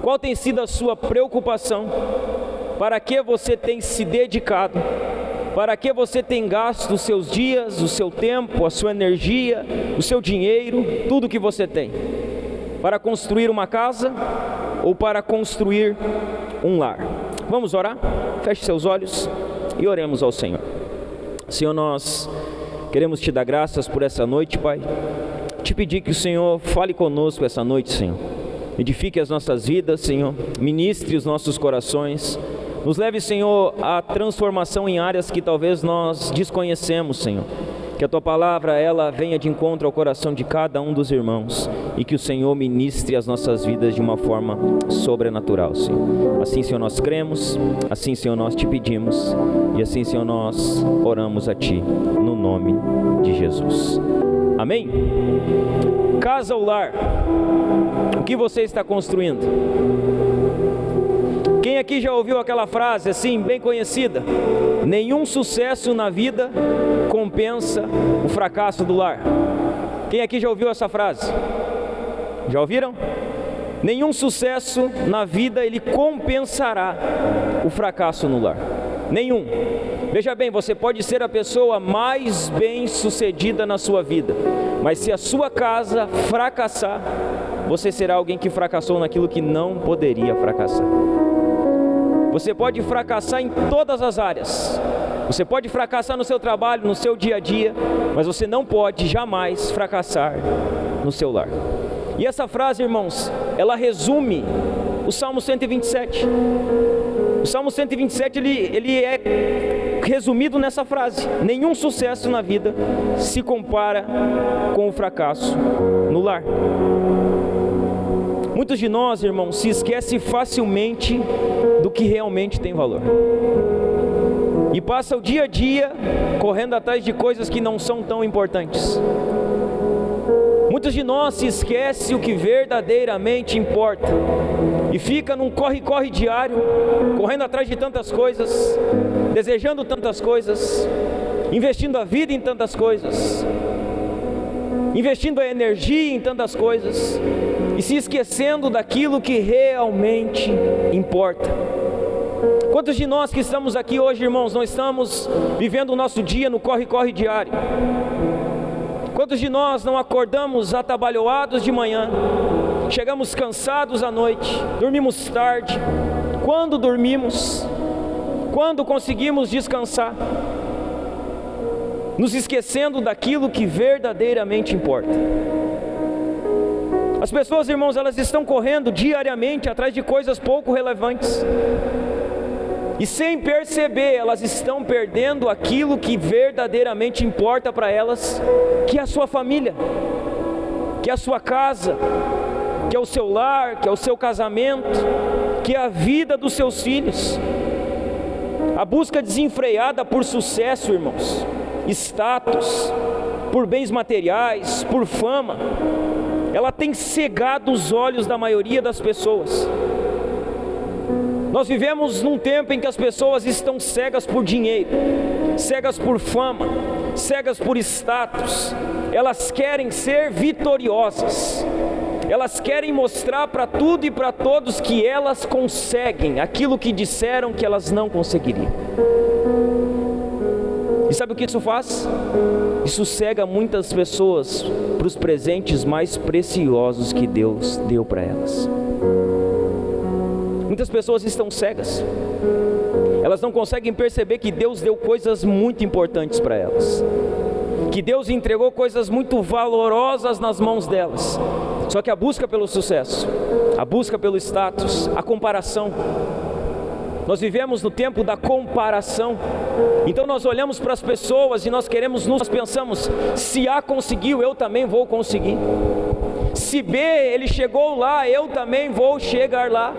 Qual tem sido a sua preocupação? Para que você tem se dedicado? Para que você tem gasto os seus dias, o seu tempo, a sua energia, o seu dinheiro, tudo que você tem? Para construir uma casa ou para construir um lar? Vamos orar? Feche seus olhos e oremos ao Senhor. Senhor, nós queremos te dar graças por essa noite, Pai. Te pedir que o Senhor fale conosco essa noite, Senhor. Edifique as nossas vidas, Senhor. Ministre os nossos corações. Nos leve, Senhor, à transformação em áreas que talvez nós desconhecemos, Senhor. Que a Tua palavra, ela venha de encontro ao coração de cada um dos irmãos. E que o Senhor ministre as nossas vidas de uma forma sobrenatural, Senhor. Assim, Senhor, nós cremos. Assim, Senhor, nós te pedimos. E assim, Senhor, nós oramos a Ti, no nome de Jesus. Amém? Casa ou lar? O que você está construindo? Quem aqui já ouviu aquela frase assim, bem conhecida? Nenhum sucesso na vida compensa o fracasso do lar. Quem aqui já ouviu essa frase? Já ouviram? Nenhum sucesso na vida ele compensará o fracasso no lar. Nenhum. Veja bem, você pode ser a pessoa mais bem sucedida na sua vida, mas se a sua casa fracassar, você será alguém que fracassou naquilo que não poderia fracassar. Você pode fracassar em todas as áreas. Você pode fracassar no seu trabalho, no seu dia a dia, mas você não pode jamais fracassar no seu lar. E essa frase, irmãos, ela resume o Salmo 127. O Salmo 127, ele é resumido nessa frase: nenhum sucesso na vida se compara com o fracasso no lar. Muitos de nós, irmãos, se esquecem facilmente do que realmente tem valor. E passa o dia a dia correndo atrás de coisas que não são tão importantes. Muitos de nós se esquecem o que verdadeiramente importa. E fica num corre-corre diário, correndo atrás de tantas coisas, desejando tantas coisas, investindo a vida em tantas coisas, investindo a energia em tantas coisas, e se esquecendo daquilo que realmente importa. Quantos de nós que estamos aqui hoje, irmãos, não estamos vivendo o nosso dia no corre-corre diário? Quantos de nós não acordamos atabalhoados de manhã, chegamos cansados à noite, dormimos tarde? Quando dormimos? Quando conseguimos descansar? Nos esquecendo daquilo que verdadeiramente importa. As pessoas, irmãos, elas estão correndo diariamente atrás de coisas pouco relevantes. E sem perceber, elas estão perdendo aquilo que verdadeiramente importa para elas, que é a sua família, que é a sua casa, que é o seu lar, que é o seu casamento, que é a vida dos seus filhos. A busca desenfreada por sucesso, irmãos, status, por bens materiais, por fama, ela tem cegado os olhos da maioria das pessoas. Nós vivemos num tempo em que as pessoas estão cegas por dinheiro, cegas por fama, cegas por status. Elas querem ser vitoriosas. Elas querem mostrar para tudo e para todos que elas conseguem aquilo que disseram que elas não conseguiriam. E sabe o que isso faz? Isso cega muitas pessoas para os presentes mais preciosos que Deus deu para elas. Muitas pessoas estão cegas. Elas não conseguem perceber que Deus deu coisas muito importantes para elas, que Deus entregou coisas muito valorosas nas mãos delas. Só que a busca pelo sucesso, a busca pelo status, a comparação. Nós vivemos no tempo da comparação. Então nós olhamos para as pessoas e nós pensamos: se A conseguiu, eu também vou conseguir. Se B, ele chegou lá, eu também vou chegar lá.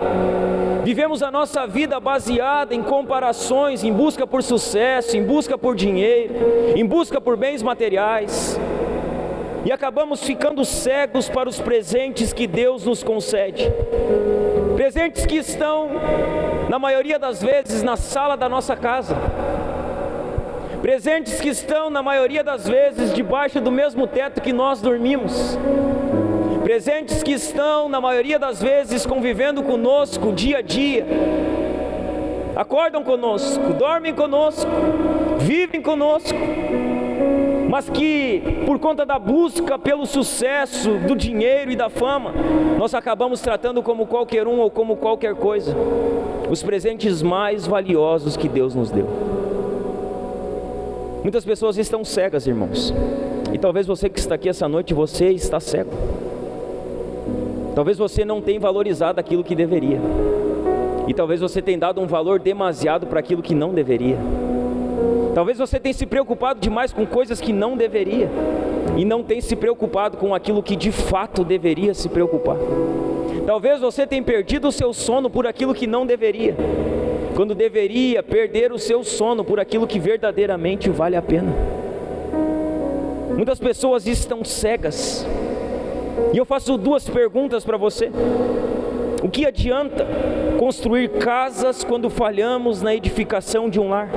Vivemos a nossa vida baseada em comparações, em busca por sucesso, em busca por dinheiro, em busca por bens materiais. E acabamos ficando cegos para os presentes que Deus nos concede. Presentes que estão, na maioria das vezes, na sala da nossa casa. Presentes que estão, na maioria das vezes, debaixo do mesmo teto que nós dormimos. presentes que estão, na maioria das vezes, convivendo conosco dia a dia, acordam conosco, dormem conosco, vivem conosco, mas que por conta da busca pelo sucesso, do dinheiro e da fama, nós acabamos tratando como qualquer um ou como qualquer coisa, os presentes mais valiosos que Deus nos deu. Muitas pessoas estão cegas, irmãos, e talvez você que está aqui essa noite, você está cego. Talvez você não tenha valorizado aquilo que deveria, e talvez você tenha dado um valor demasiado para aquilo que não deveria. Talvez você tenha se preocupado demais com coisas que não deveria, e não tenha se preocupado com aquilo que de fato deveria se preocupar. Talvez você tenha perdido o seu sono por aquilo que não deveria, quando deveria perder o seu sono por aquilo que verdadeiramente vale a pena. Muitas pessoas estão cegas, e eu faço duas perguntas para você. O que adianta construir casas quando falhamos na edificação de um lar?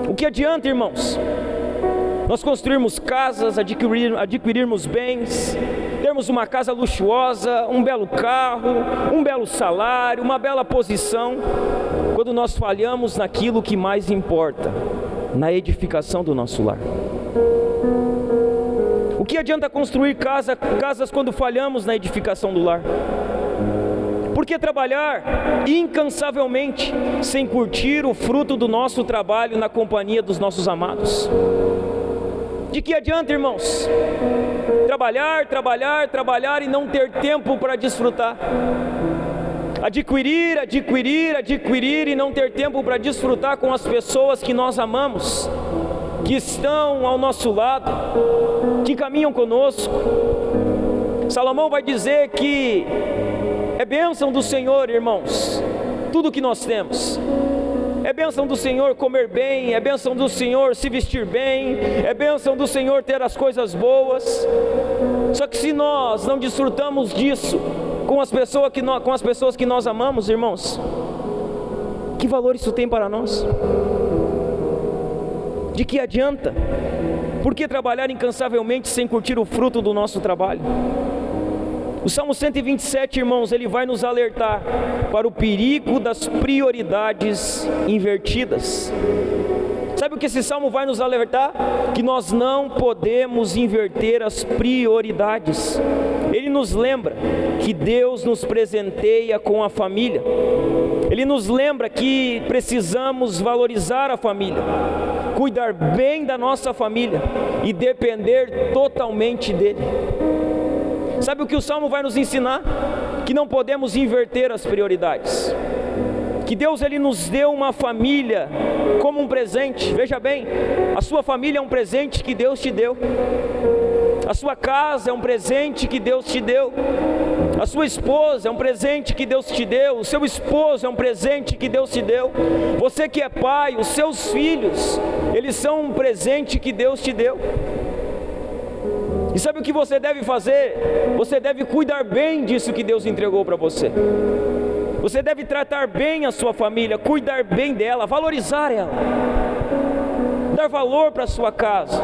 O que adianta, irmãos, nós construirmos casas, adquirirmos bens, termos uma casa luxuosa, um belo carro, um belo salário, uma bela posição, quando nós falhamos naquilo que mais importa, na edificação do nosso lar? O que adianta construir casas quando falhamos na edificação do lar? Por que trabalhar incansavelmente sem curtir o fruto do nosso trabalho na companhia dos nossos amados? De que adianta, irmãos, trabalhar e não ter tempo para desfrutar? Adquirir e não ter tempo para desfrutar com as pessoas que nós amamos, que estão ao nosso lado, que caminham conosco. Salomão vai dizer que é bênção do Senhor, irmãos, tudo que nós temos. É bênção do Senhor comer bem, é bênção do Senhor se vestir bem, é bênção do Senhor ter as coisas boas. Só que se nós não desfrutamos disso com as pessoas que nós amamos, irmãos, que valor isso tem para nós? De que adianta? Por que trabalhar incansavelmente sem curtir o fruto do nosso trabalho? O Salmo 127, irmãos, ele vai nos alertar para o perigo das prioridades invertidas. Sabe o que esse Salmo vai nos alertar? Que nós não podemos inverter as prioridades. Ele nos lembra que Deus nos presenteia com a família. Ele nos lembra que precisamos valorizar a família, cuidar bem da nossa família e depender totalmente dele. Sabe o que o Salmo vai nos ensinar? Que não podemos inverter as prioridades. Que Deus, ele nos deu uma família como um presente. Veja bem, a sua família é um presente que Deus te deu. A sua casa é um presente que Deus te deu. A sua esposa é um presente que Deus te deu. O seu esposo é um presente que Deus te deu. Você que é pai, os seus filhos, eles são um presente que Deus te deu. E sabe o que você deve fazer? Você deve cuidar bem disso que Deus entregou para você. Você deve tratar bem a sua família, cuidar bem dela, valorizar ela, dar valor para a sua casa.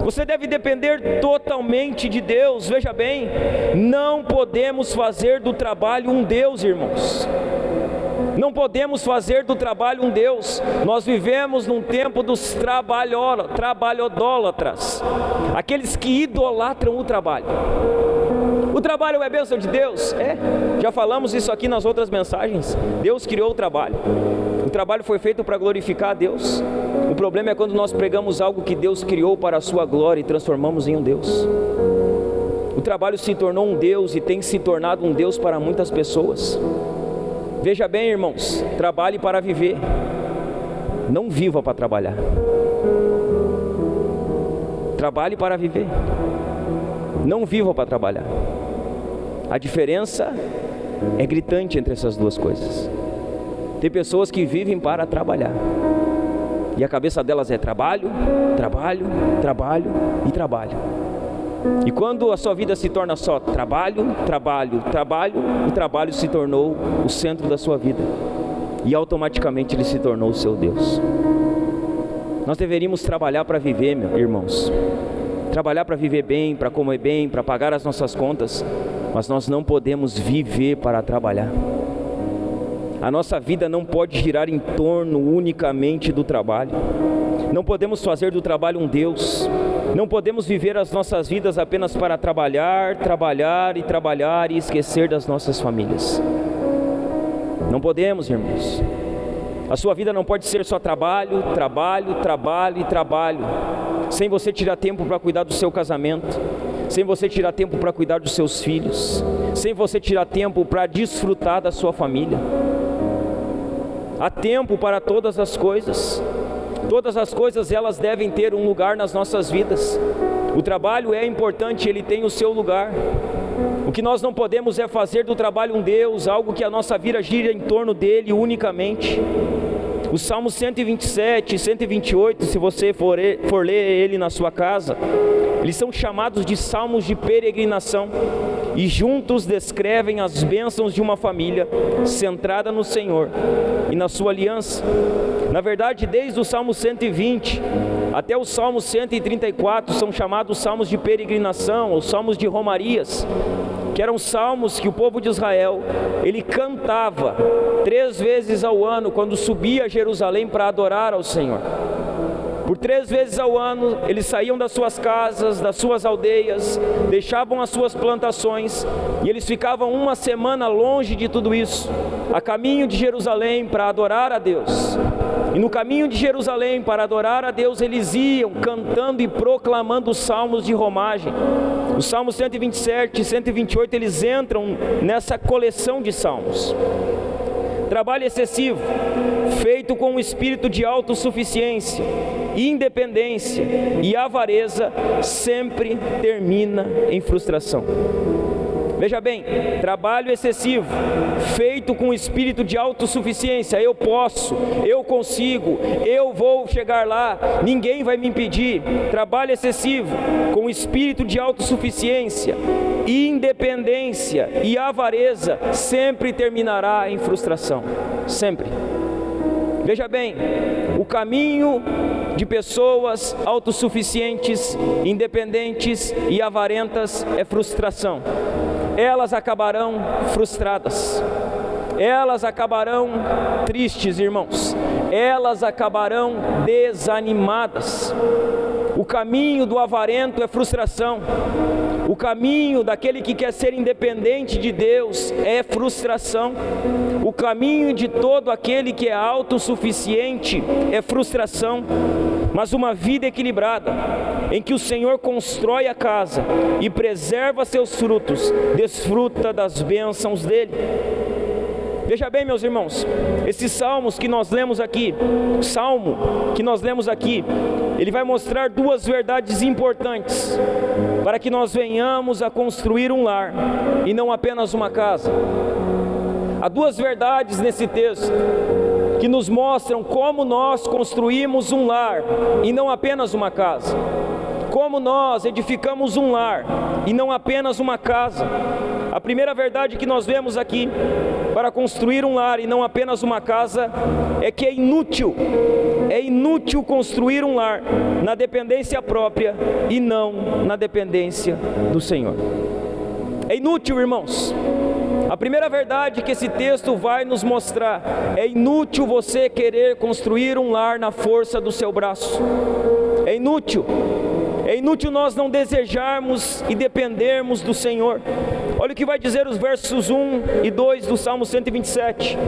Você deve depender totalmente de Deus. Veja bem, não podemos fazer do trabalho um Deus, irmãos. Não podemos fazer do trabalho um Deus. Nós vivemos num tempo dos trabalhadólatras, aqueles que idolatram o trabalho. O trabalho é bênção de Deus? Já falamos isso aqui nas outras mensagens. Deus criou o trabalho. O trabalho foi feito para glorificar a Deus. O problema é quando nós pregamos algo que Deus criou para a sua glória e transformamos em um Deus. O trabalho se tornou um Deus e tem se tornado um Deus para muitas pessoas. Veja bem, irmãos, trabalhe para viver, não viva para trabalhar. Trabalhe para viver, não viva para trabalhar. A diferença é gritante entre essas duas coisas. Tem pessoas que vivem para trabalhar, e a cabeça delas é trabalho, trabalho, trabalho e trabalho. E quando a sua vida se torna só trabalho, trabalho, trabalho, o trabalho se tornou o centro da sua vida, e automaticamente ele se tornou o seu Deus. Nós deveríamos trabalhar para viver, irmãos. trabalhar para viver bem, para comer bem, para pagar as nossas contas, mas nós não podemos viver para trabalhar. A nossa vida não pode girar em torno unicamente do trabalho. Não podemos fazer do trabalho um Deus. Não podemos viver as nossas vidas apenas para trabalhar, trabalhar e trabalhar e esquecer das nossas famílias. Não podemos, irmãos. A sua vida não pode ser só trabalho, trabalho, trabalho e trabalho, sem você tirar tempo para cuidar do seu casamento, sem você tirar tempo para cuidar dos seus filhos, sem você tirar tempo para desfrutar da sua família. Há tempo para todas as coisas. Todas as coisas elas devem ter um lugar nas nossas vidas. O trabalho é importante, ele tem o seu lugar. O que nós não podemos é fazer do trabalho um Deus, algo que a nossa vida gira em torno dele unicamente. Os Salmos 127 e 128, se você for ler ele na sua casa, eles são chamados de salmos de peregrinação e juntos descrevem as bênçãos de uma família centrada no Senhor e na sua aliança. Na verdade, desde o Salmo 120 até o Salmo 134 são chamados salmos de peregrinação, ou salmos de romarias, que eram salmos que o povo de Israel, ele cantava 3 vezes ao ano, quando subia a Jerusalém para adorar ao Senhor. Por 3 vezes ao ano, eles saíam das suas casas, das suas aldeias, deixavam as suas plantações, e eles ficavam uma semana longe de tudo isso, a caminho de Jerusalém para adorar a Deus. E no caminho de Jerusalém para adorar a Deus, eles iam cantando e proclamando os salmos de romagem. Os Salmos 127 e 128, eles entram nessa coleção de salmos. Trabalho excessivo, feito com um espírito de autossuficiência, independência e avareza, sempre termina em frustração. Veja bem, trabalho excessivo, feito com espírito de autossuficiência, eu posso, eu consigo, eu vou chegar lá, ninguém vai me impedir. Trabalho excessivo, com espírito de autossuficiência, independência e avareza, sempre terminará em frustração, sempre. Veja bem, o caminho de pessoas autossuficientes, independentes e avarentas é frustração. Elas acabarão frustradas, elas acabarão tristes, irmãos, elas acabarão desanimadas. O caminho do avarento é frustração, o caminho daquele que quer ser independente de Deus é frustração, o caminho de todo aquele que é autossuficiente é frustração. Mas uma vida equilibrada, em que o Senhor constrói a casa e preserva seus frutos, desfruta das bênçãos dele. Veja bem, meus irmãos, esses salmos que nós lemos aqui, ele vai mostrar 2 verdades importantes, para que nós venhamos a construir um lar, e não apenas uma casa. Há 2 verdades nesse texto, que nos mostram como nós construímos um lar, e não apenas uma casa. Como nós edificamos um lar, e não apenas uma casa. A primeira verdade que nós vemos aqui, para construir um lar e não apenas uma casa, é que é inútil construir um lar na dependência própria e não na dependência do Senhor. É inútil, irmãos. A primeira verdade que esse texto vai nos mostrar, é inútil você querer construir um lar na força do seu braço. É inútil nós não desejarmos e dependermos do Senhor. Olha o que vai dizer os versos 1 e 2 do Salmo 127.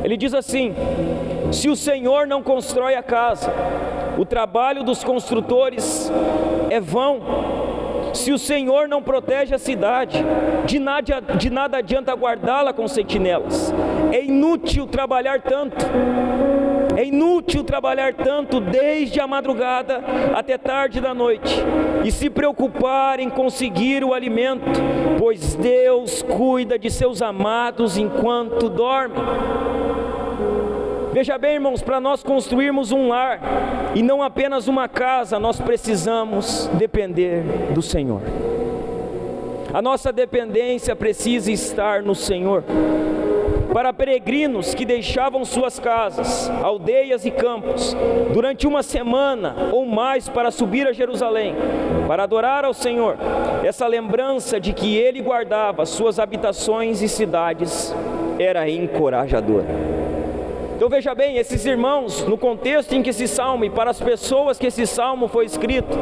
Ele diz assim: se o Senhor não constrói a casa, o trabalho dos construtores é vão. Se o Senhor não protege a cidade, de nada adianta guardá-la com sentinelas. É inútil trabalhar tanto. É inútil trabalhar tanto desde a madrugada até tarde da noite e se preocupar em conseguir o alimento, pois Deus cuida de seus amados enquanto dormem. Veja bem, irmãos, para nós construirmos um lar e não apenas uma casa, nós precisamos depender do Senhor. A nossa dependência precisa estar no Senhor. para peregrinos que deixavam suas casas, aldeias e campos, durante uma semana ou mais para subir a Jerusalém, para adorar ao Senhor. Essa lembrança de que Ele guardava suas habitações e cidades era encorajadora. Então veja bem, esses irmãos, no contexto em que esse salmo, e para as pessoas que esse salmo foi escrito,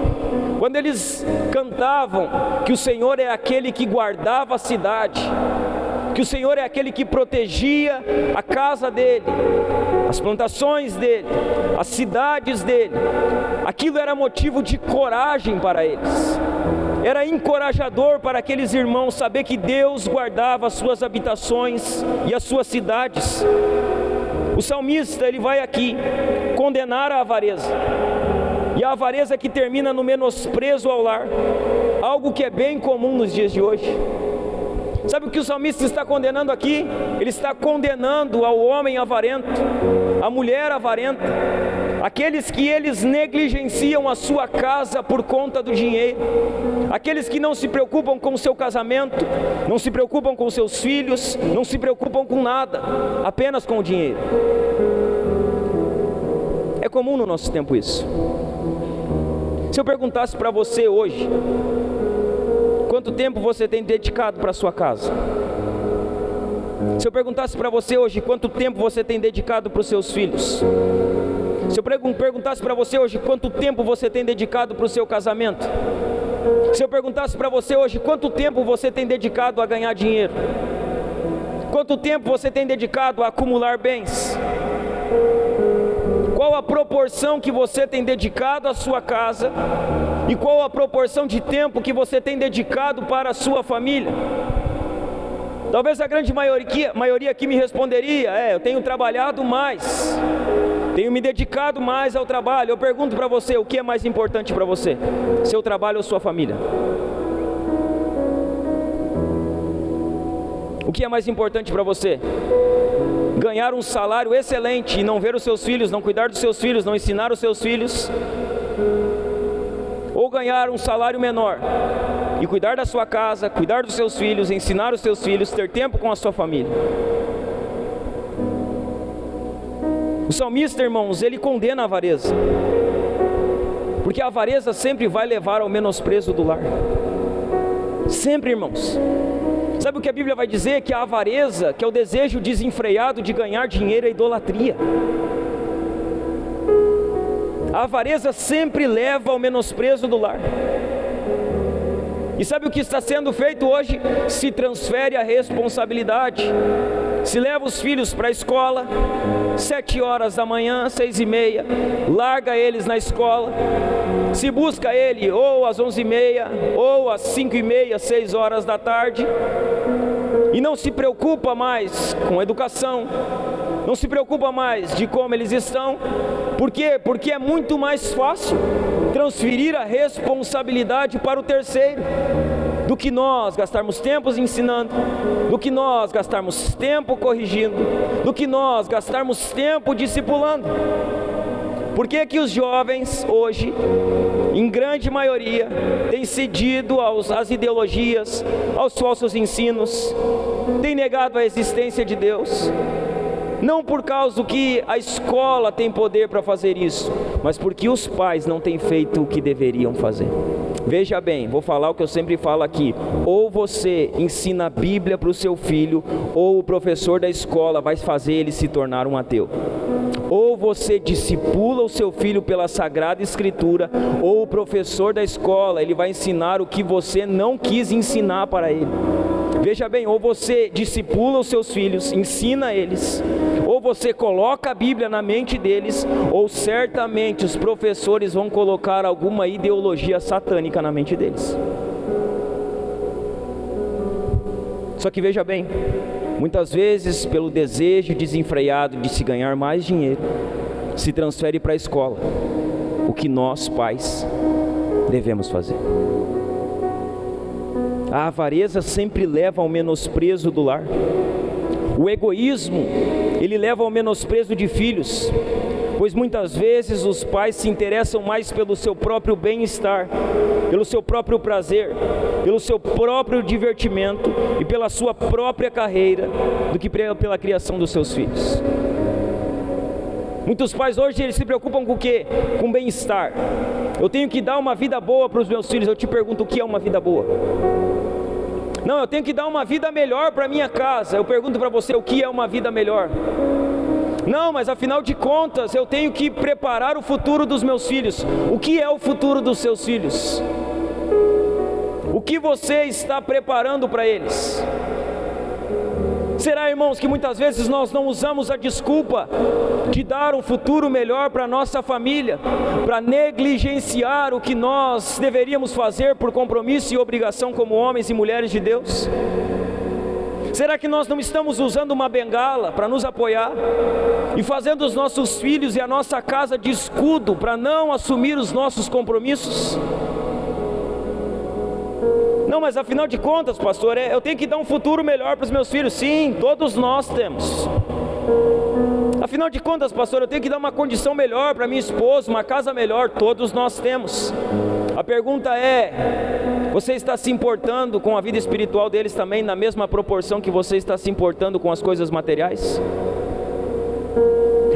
quando eles cantavam que o Senhor é aquele que guardava a cidade, que o Senhor é aquele que protegia a casa dele, as plantações dele, as cidades dele, aquilo era motivo de coragem para eles. Era encorajador para aqueles irmãos saber que Deus guardava as suas habitações e as suas cidades. O salmista, ele vai aqui condenar a avareza, e a avareza que termina no menosprezo ao lar, algo que é bem comum nos dias de hoje. Sabe o que o salmista está condenando aqui? Ele está condenando ao homem avarento, a mulher avarenta, aqueles que eles negligenciam a sua casa por conta do dinheiro, aqueles que não se preocupam com o seu casamento, não se preocupam com seus filhos, não se preocupam com nada, apenas com o dinheiro. É comum no nosso tempo isso. Se eu perguntasse para você hoje, quanto tempo você tem dedicado para a sua casa? Se eu perguntasse para você hoje, quanto tempo você tem dedicado para os seus filhos? Se eu perguntasse para você hoje, quanto tempo você tem dedicado para o seu casamento? Se eu perguntasse para você hoje, quanto tempo você tem dedicado a ganhar dinheiro? Quanto tempo você tem dedicado a acumular bens? Qual a proporção que você tem dedicado à sua casa? E qual a proporção de tempo que você tem dedicado para a sua família? Talvez a grande maioria aqui me responderia: eu tenho trabalhado mais, tenho me dedicado mais ao trabalho. Eu pergunto para você, o que é mais importante para você? Seu trabalho ou sua família? O que é mais importante para você? Ganhar um salário excelente e não ver os seus filhos, não cuidar dos seus filhos, não ensinar os seus filhos? Ou ganhar um salário menor e cuidar da sua casa, cuidar dos seus filhos, ensinar os seus filhos, ter tempo com a sua família? O salmista, irmãos, ele condena a avareza, porque a avareza sempre vai levar ao menosprezo do lar. Sempre, irmãos. Sabe o que a Bíblia vai dizer? Que a avareza, que é o desejo desenfreado de ganhar dinheiro, é idolatria. A avareza sempre leva ao menosprezo do lar. E sabe o que está sendo feito hoje? Se transfere a responsabilidade. Se leva os filhos para a escola, 7 horas da manhã, 6h30, larga eles na escola. Se busca ele ou às 11h30, ou às 5h30, 6 horas da tarde. E não se preocupa mais com educação, não se preocupa mais de como eles estão. Por quê? Porque é muito mais fácil transferir a responsabilidade para o terceiro, do que nós gastarmos tempos ensinando, do que nós gastarmos tempo corrigindo, do que nós gastarmos tempo discipulando. Por que que os jovens hoje, em grande maioria, têm cedido às ideologias, aos falsos ensinos, têm negado a existência de Deus? Não por causa do que a escola tem poder para fazer isso, mas porque os pais não têm feito o que deveriam fazer. Veja bem, vou falar o que eu sempre falo aqui: ou você ensina a Bíblia para o seu filho, ou o professor da escola vai fazer ele se tornar um ateu. Ou você discipula o seu filho pela Sagrada Escritura, ou o professor da escola, ele vai ensinar o que você não quis ensinar para ele. Veja bem, ou você discipula os seus filhos, ensina eles, ou você coloca a Bíblia na mente deles, ou certamente os professores vão colocar alguma ideologia satânica na mente deles. Só que veja bem, muitas vezes pelo desejo desenfreado de se ganhar mais dinheiro, se transfere para a escola o que nós pais devemos fazer. A avareza sempre leva ao menosprezo do lar. O egoísmo, ele leva ao menosprezo de filhos. pois muitas vezes os pais se interessam mais pelo seu próprio bem-estar, pelo seu próprio prazer, pelo seu próprio divertimento e pela sua própria carreira, do que pela criação dos seus filhos. Muitos pais hoje eles se preocupam com o quê? Com bem-estar. Eu tenho que dar uma vida boa para os meus filhos. Eu te pergunto, o que é uma vida boa? Não, eu tenho que dar uma vida melhor para minha casa. Eu pergunto para você, o que é uma vida melhor? Não, mas afinal de contas, eu tenho que preparar o futuro dos meus filhos. O que é o futuro dos seus filhos? O que você está preparando para eles? Será, irmãos, que muitas vezes nós não usamos a desculpa de dar um futuro melhor para a nossa família, para negligenciar o que nós deveríamos fazer por compromisso e obrigação como homens e mulheres de Deus? Será que nós não estamos usando uma bengala para nos apoiar e fazendo os nossos filhos e a nossa casa de escudo para não assumir os nossos compromissos? Não, mas afinal de contas, pastor, eu tenho que dar um futuro melhor para os meus filhos. Sim, todos nós temos. Afinal de contas, pastor, eu tenho que dar uma condição melhor para minha esposa, uma casa melhor. Todos nós temos. A pergunta é: você está se importando com a vida espiritual deles também na mesma proporção que você está se importando com as coisas materiais?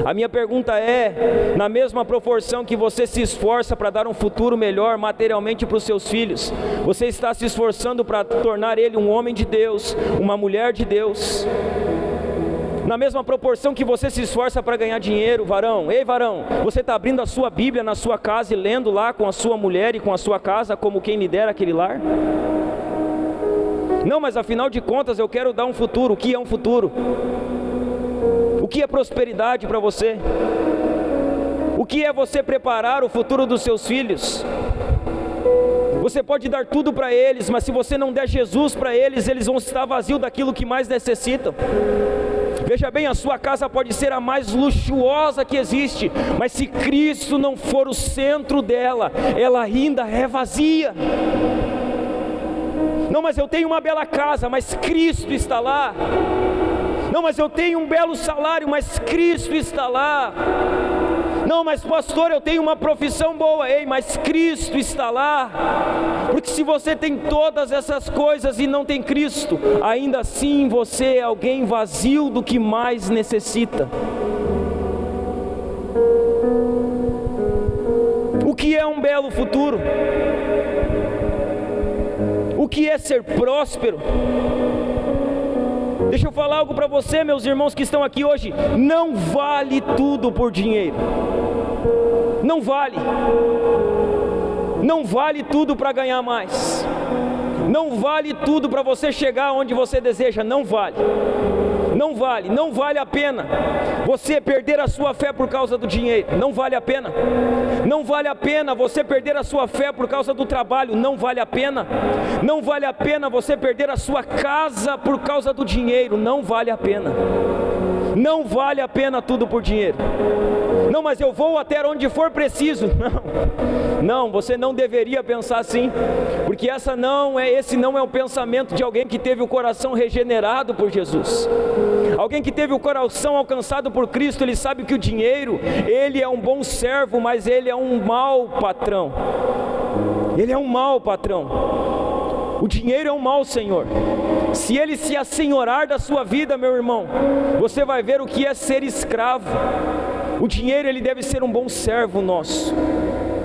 A minha pergunta é: na mesma proporção que você se esforça para dar um futuro melhor materialmente para os seus filhos, você está se esforçando para tornar ele um homem de Deus, uma mulher de Deus? Na mesma proporção que você se esforça para ganhar dinheiro, varão, ei varão, você está abrindo a sua Bíblia na sua casa e lendo lá com a sua mulher e com a sua casa como quem lidera aquele lar? Não, mas afinal de contas eu quero dar um futuro. O que é um futuro? O que é prosperidade para você? O que é você preparar o futuro dos seus filhos? Você pode dar tudo para eles, mas se você não der Jesus para eles, eles vão estar vazios daquilo que mais necessitam. Veja bem, a sua casa pode ser a mais luxuosa que existe, mas se Cristo não for o centro dela, ela ainda é vazia. Não, mas eu tenho uma bela casa, mas Cristo está lá. Não, mas eu tenho um belo salário, mas Cristo está lá. Não, mas pastor, eu tenho uma profissão boa. Ei, mas Cristo está lá. Porque se você tem todas essas coisas e não tem Cristo, ainda assim você é alguém vazio do que mais necessita. O que é um belo futuro? O que é ser próspero? Deixa eu falar algo para você, meus irmãos que estão aqui hoje. Não vale tudo por dinheiro. Não vale. Não vale tudo para ganhar mais. Não vale tudo para você chegar onde você deseja. Não vale. Não vale, não vale a pena você perder a sua fé por causa do dinheiro. Não vale a pena. Não vale a pena você perder a sua fé por causa do trabalho. Não vale a pena. Não vale a pena você perder a sua casa por causa do dinheiro. Não vale a pena. Não vale a pena tudo por dinheiro. Não, mas eu vou até onde for preciso. Não, você não deveria pensar assim, porque esse não é o pensamento de alguém que teve o coração regenerado por Jesus. Alguém que teve o coração alcançado por Cristo, ele sabe que o dinheiro, ele é um bom servo, mas ele é um mau patrão. Ele é um mau patrão. O dinheiro é um mau senhor. Se ele se assenhorar da sua vida, meu irmão, você vai ver o que é ser escravo. O dinheiro, ele deve ser um bom servo nosso,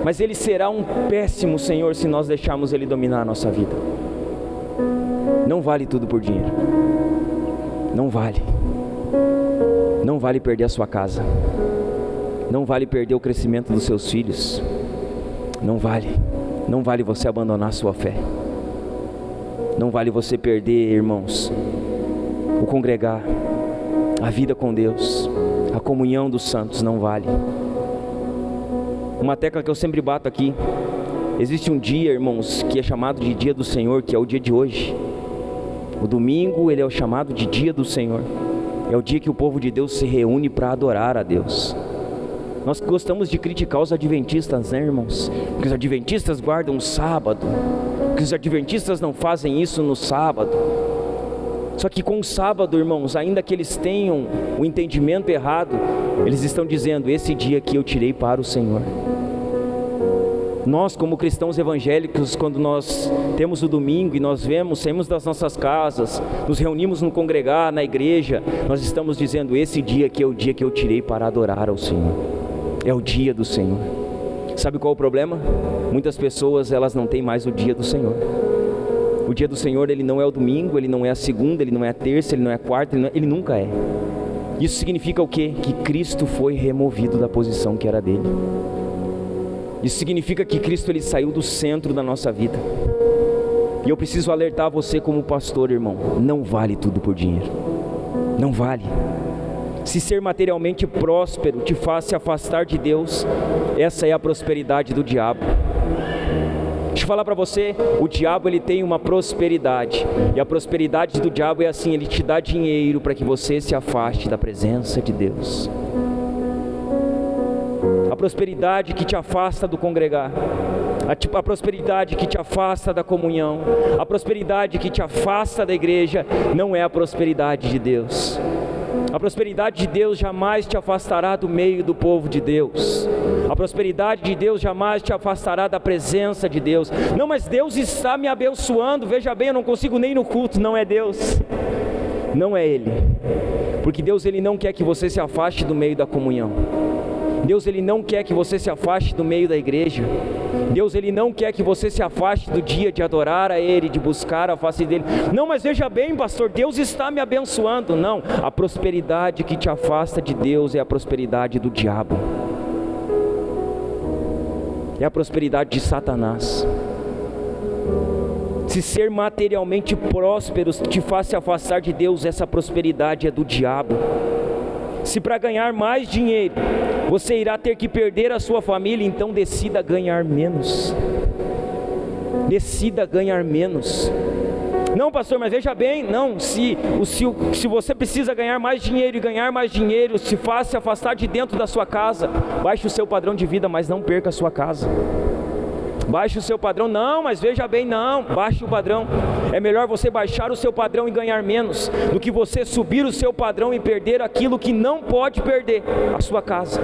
mas ele será um péssimo senhor se nós deixarmos ele dominar a nossa vida. Não vale tudo por dinheiro. Não vale. Não vale perder a sua casa. Não vale perder o crescimento dos seus filhos. Não vale. Não vale você abandonar a sua fé. Não vale você perder, irmãos, o congregar, a vida com Deus, a comunhão dos santos. Não vale. Uma tecla que eu sempre bato aqui: existe um dia, irmãos, que é chamado de dia do Senhor, que é o dia de hoje. O domingo, ele é o chamado de dia do Senhor. É o dia que o povo de Deus se reúne para adorar a Deus. Nós gostamos de criticar os adventistas, né, irmãos? Porque os adventistas guardam o sábado, porque os adventistas não fazem isso no sábado. Só que com o sábado, irmãos, ainda que eles tenham o entendimento errado, eles estão dizendo: esse dia aqui eu tirei para o Senhor. Nós, como cristãos evangélicos, quando nós temos o domingo e nós saímos das nossas casas, nos reunimos no congregar, na igreja, nós estamos dizendo: esse dia aqui é o dia que eu tirei para adorar ao Senhor. É o dia do Senhor. Sabe qual é o problema? Muitas pessoas, elas não têm mais o dia do Senhor. O dia do Senhor, ele não é o domingo, ele não é a segunda, ele não é a terça, ele não é a quarta, ele nunca é. Isso significa o quê? Que Cristo foi removido da posição que era dele. Isso significa que Cristo, ele saiu do centro da nossa vida. E eu preciso alertar você como pastor, irmão: não vale tudo por dinheiro. Não vale. Se ser materialmente próspero te faz se afastar de Deus, essa é a prosperidade do diabo. Deixa eu falar para você, o diabo, ele tem uma prosperidade, e a prosperidade do diabo é assim: ele te dá dinheiro para que você se afaste da presença de Deus. A prosperidade que te afasta do congregar, a prosperidade que te afasta da comunhão, a prosperidade que te afasta da igreja, não é a prosperidade de Deus. A prosperidade de Deus jamais te afastará do meio do povo de Deus. A prosperidade de Deus jamais te afastará da presença de Deus. Não, mas Deus está me abençoando, veja bem, eu não consigo nem ir no culto. Não é Deus, não é Ele. Porque Deus, ele não quer que você se afaste do meio da comunhão. Deus, ele não quer que você se afaste do meio da igreja. Deus, ele não quer que você se afaste do dia de adorar a Ele, de buscar a face dEle. Não, mas veja bem, pastor, Deus está me abençoando. Não, a prosperidade que te afasta de Deus é a prosperidade do diabo. É a prosperidade de Satanás. Se ser materialmente próspero te faz se afastar de Deus, essa prosperidade é do diabo. Se para ganhar mais dinheiro você irá ter que perder a sua família, então decida ganhar menos. Decida ganhar menos. Não, pastor, mas veja bem, não, se você precisa ganhar mais dinheiro, e ganhar mais dinheiro se faz se afastar de dentro da sua casa, baixe o seu padrão de vida, mas não perca a sua casa. Baixe o seu padrão. Não, mas veja bem, não, baixe o padrão. É melhor você baixar o seu padrão e ganhar menos, do que você subir o seu padrão e perder aquilo que não pode perder, a sua casa.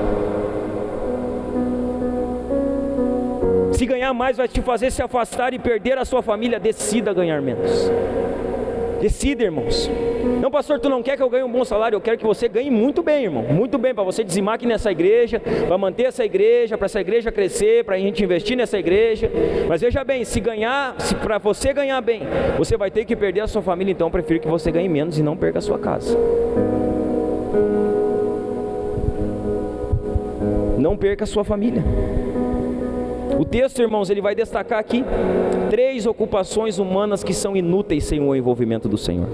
Se ganhar mais vai te fazer se afastar e perder a sua família, decida ganhar menos. Decida, irmãos. Não, pastor, tu não quer que eu ganhe um bom salário? Eu quero que você ganhe muito bem, irmão. Muito bem, para você dizimar aqui nessa igreja, para manter essa igreja, para essa igreja crescer, para a gente investir nessa igreja. Mas veja bem, se para você ganhar bem, você vai ter que perder a sua família, então eu prefiro que você ganhe menos e não perca a sua casa. Não perca a sua família. O texto, irmãos, ele vai destacar aqui 3 ocupações humanas que são inúteis sem o envolvimento do Senhor.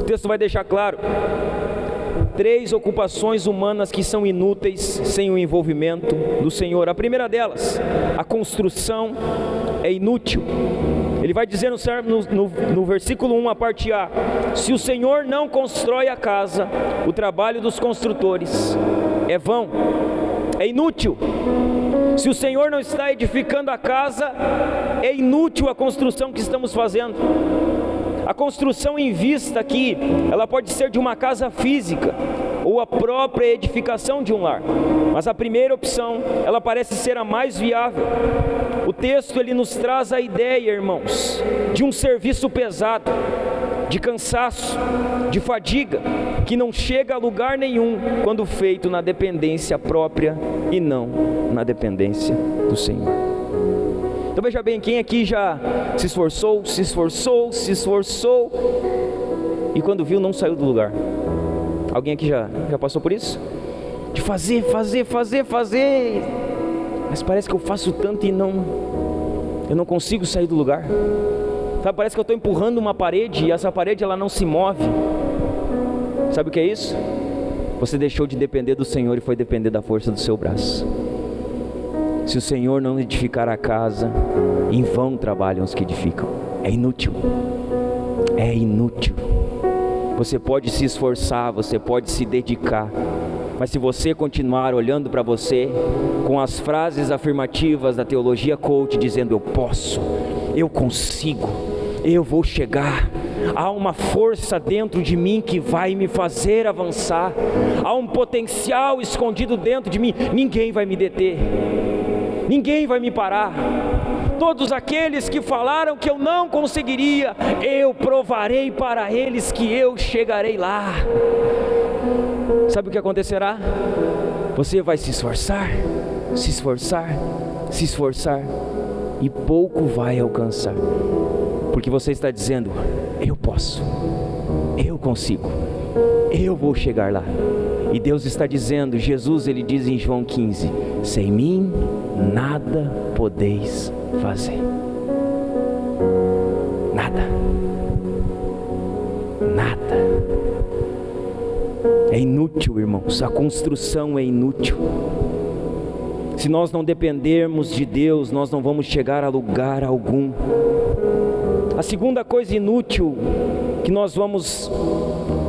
O texto vai deixar claro 3 ocupações humanas que são inúteis sem o envolvimento do Senhor. A primeira delas, a construção é inútil. Ele vai dizer no versículo 1, a parte A: se o Senhor não constrói a casa, o trabalho dos construtores é vão, é inútil. Se o Senhor não está edificando a casa, é inútil a construção que estamos fazendo. A construção em vista aqui, ela pode ser de uma casa física, ou a própria edificação de um lar. Mas a primeira opção, ela parece ser a mais viável. O texto, ele nos traz a ideia, irmãos, de um serviço pesado, de cansaço, de fadiga, que não chega a lugar nenhum quando feito na dependência própria e não na dependência do Senhor. Então veja bem, quem aqui já se esforçou, e quando viu não saiu do lugar? Alguém aqui já passou por isso? De fazer, mas parece que eu faço tanto e eu não consigo sair do lugar. Sabe, parece que eu estou empurrando uma parede e essa parede ela não se move. Sabe o que é isso? Você deixou de depender do Senhor e foi depender da força do seu braço. Se o Senhor não edificar a casa, em vão trabalham os que edificam. É inútil. É inútil. Você pode se esforçar, você pode se dedicar, mas se você continuar olhando para você com as frases afirmativas da teologia coach, dizendo eu posso, eu consigo, eu vou chegar. Há uma força dentro de mim que vai me fazer avançar. Há um potencial escondido dentro de mim. Ninguém vai me deter. Ninguém vai me parar. Todos aqueles que falaram que eu não conseguiria, eu provarei para eles que eu chegarei lá. Sabe o que acontecerá? Você vai se esforçar, se esforçar, se esforçar, e pouco vai alcançar, porque você está dizendo: eu posso, eu consigo, eu vou chegar lá. E Deus está dizendo, Jesus ele diz em João 15: sem mim nada podeis fazer. Nada. Nada. É inútil, irmãos, a construção é inútil. Se nós não dependermos de Deus, nós não vamos chegar a lugar algum. A segunda coisa inútil que nós vamos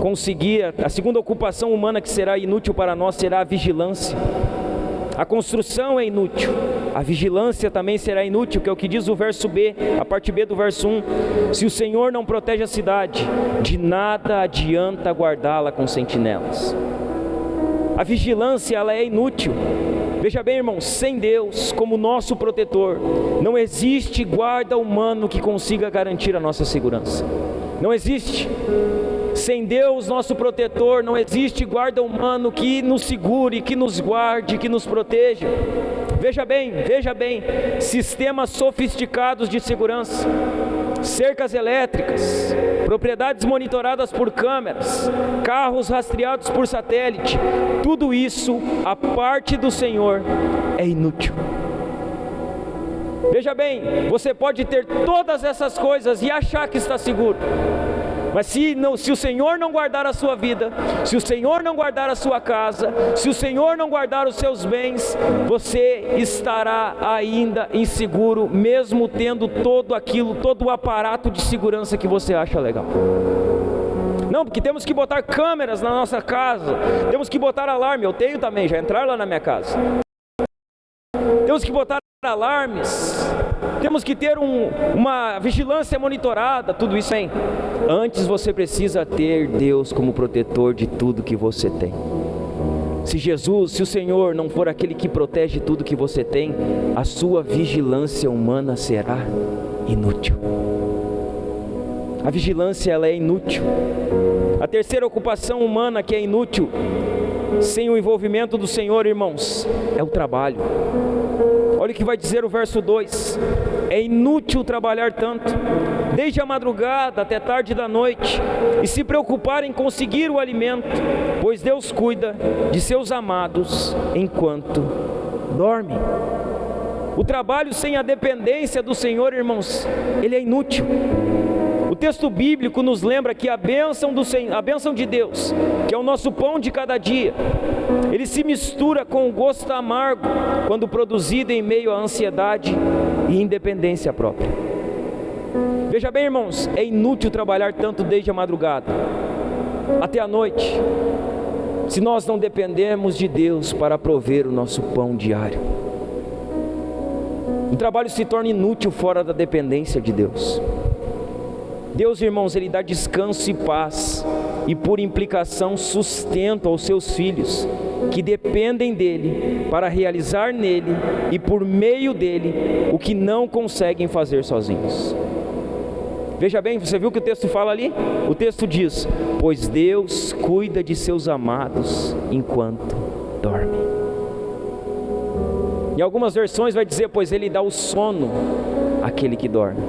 conseguir, a segunda ocupação humana que será inútil para nós será a vigilância. A construção é inútil, a vigilância também será inútil, que é o que diz o verso B, a parte B do verso 1. Se o Senhor não protege a cidade, de nada adianta guardá-la com sentinelas. A vigilância ela é inútil. Veja bem, irmãos, sem Deus como nosso protetor, não existe guarda humano que consiga garantir a nossa segurança. Não existe. Sem Deus, nosso protetor, não existe guarda humano que nos segure, que nos guarde, que nos proteja. Veja bem, sistemas sofisticados de segurança, cercas elétricas, propriedades monitoradas por câmeras, carros rastreados por satélite, tudo isso, a parte do Senhor, é inútil. Veja bem, você pode ter todas essas coisas e achar que está seguro, mas se o Senhor não guardar a sua vida, se o Senhor não guardar a sua casa, se o Senhor não guardar os seus bens, você estará ainda inseguro, mesmo tendo todo o aparato de segurança que você acha legal. Não, porque temos que botar câmeras na nossa casa, temos que botar alarme, eu tenho também, já entraram lá na minha casa. Temos que botar alarmes, temos que ter uma vigilância monitorada, tudo isso bem. Antes você precisa ter Deus como protetor de tudo que você tem. Se o Senhor não for aquele que protege tudo que você tem, a sua vigilância humana será inútil. A vigilância ela é inútil. A terceira ocupação humana que é inútil, sem o envolvimento do Senhor, irmãos, é o trabalho. Olha o que vai dizer o verso 2: é inútil trabalhar tanto, desde a madrugada até tarde da noite, e se preocupar em conseguir o alimento, pois Deus cuida de seus amados enquanto dorme. O trabalho sem a dependência do Senhor, irmãos, ele é inútil. O texto bíblico nos lembra que a bênção de Deus, que é o nosso pão de cada dia, ele se mistura com o gosto amargo quando produzido em meio à ansiedade e independência própria. Veja bem, irmãos, é inútil trabalhar tanto desde a madrugada até a noite, se nós não dependermos de Deus para prover o nosso pão diário. O trabalho se torna inútil fora da dependência de Deus. Deus, irmãos, ele dá descanso e paz, e por implicação sustento aos seus filhos, que dependem dele, para realizar nele e por meio dele, o que não conseguem fazer sozinhos. Veja bem, você viu o que o texto fala ali? O texto diz: pois Deus cuida de seus amados enquanto dorme. Em algumas versões vai dizer: pois ele dá o sono àquele que dorme.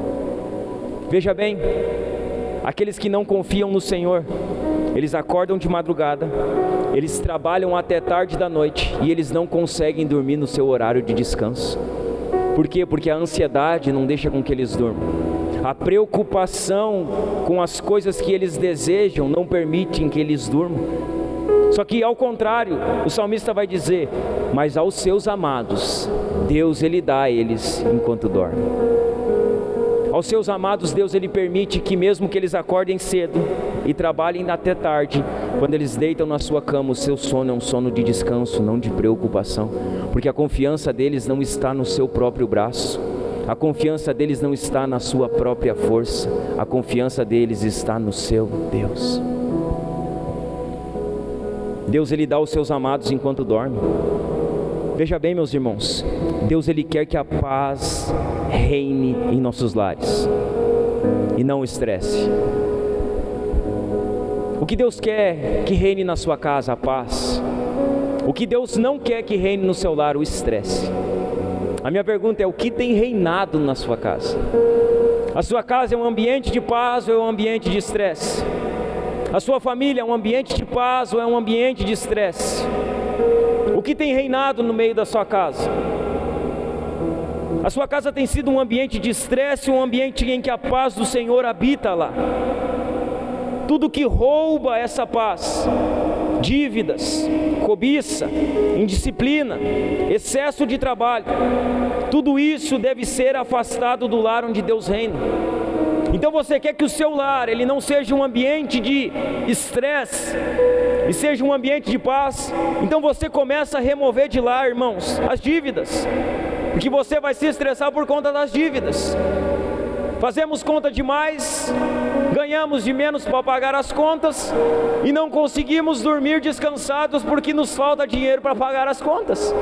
Veja bem, aqueles que não confiam no Senhor, eles acordam de madrugada, eles trabalham até tarde da noite e eles não conseguem dormir no seu horário de descanso. Por quê? Porque a ansiedade não deixa com que eles durmam. A preocupação com as coisas que eles desejam não permitem que eles durmam. Só que ao contrário, o salmista vai dizer: mas aos seus amados, Deus ele dá a eles enquanto dormem. Aos seus amados, Deus ele permite que mesmo que eles acordem cedo e trabalhem até tarde, quando eles deitam na sua cama, o seu sono é um sono de descanso, não de preocupação, porque a confiança deles não está no seu próprio braço, A confiança deles não está na sua própria força, a confiança deles está no seu Deus. Deus, Ele dá aos seus amados enquanto dorme. Veja bem, meus irmãos, Deus, Ele quer que a paz reine em nossos lares e não o estresse. O que Deus quer que reine na sua casa? A paz. O que Deus não quer que reine no seu lar? O estresse. A minha pergunta é: o que tem reinado na sua casa? A sua casa é um ambiente de paz ou é um ambiente de estresse? A sua família é um ambiente de paz ou é um ambiente de estresse? O que tem reinado no meio da sua casa? A sua casa tem sido um ambiente de estresse, um ambiente em que a paz do Senhor habita lá. Tudo que rouba essa paz, dívidas, cobiça, indisciplina, excesso de trabalho, tudo isso deve ser afastado do lar onde Deus reina. Então você quer que o seu lar, ele não seja um ambiente de estresse, e seja um ambiente de paz? Então você começa a remover de lá, irmãos, as dívidas, porque você vai se estressar por conta das dívidas. Fazemos conta demais, ganhamos de menos para pagar as contas, e não conseguimos dormir descansados porque nos falta dinheiro para pagar as contas.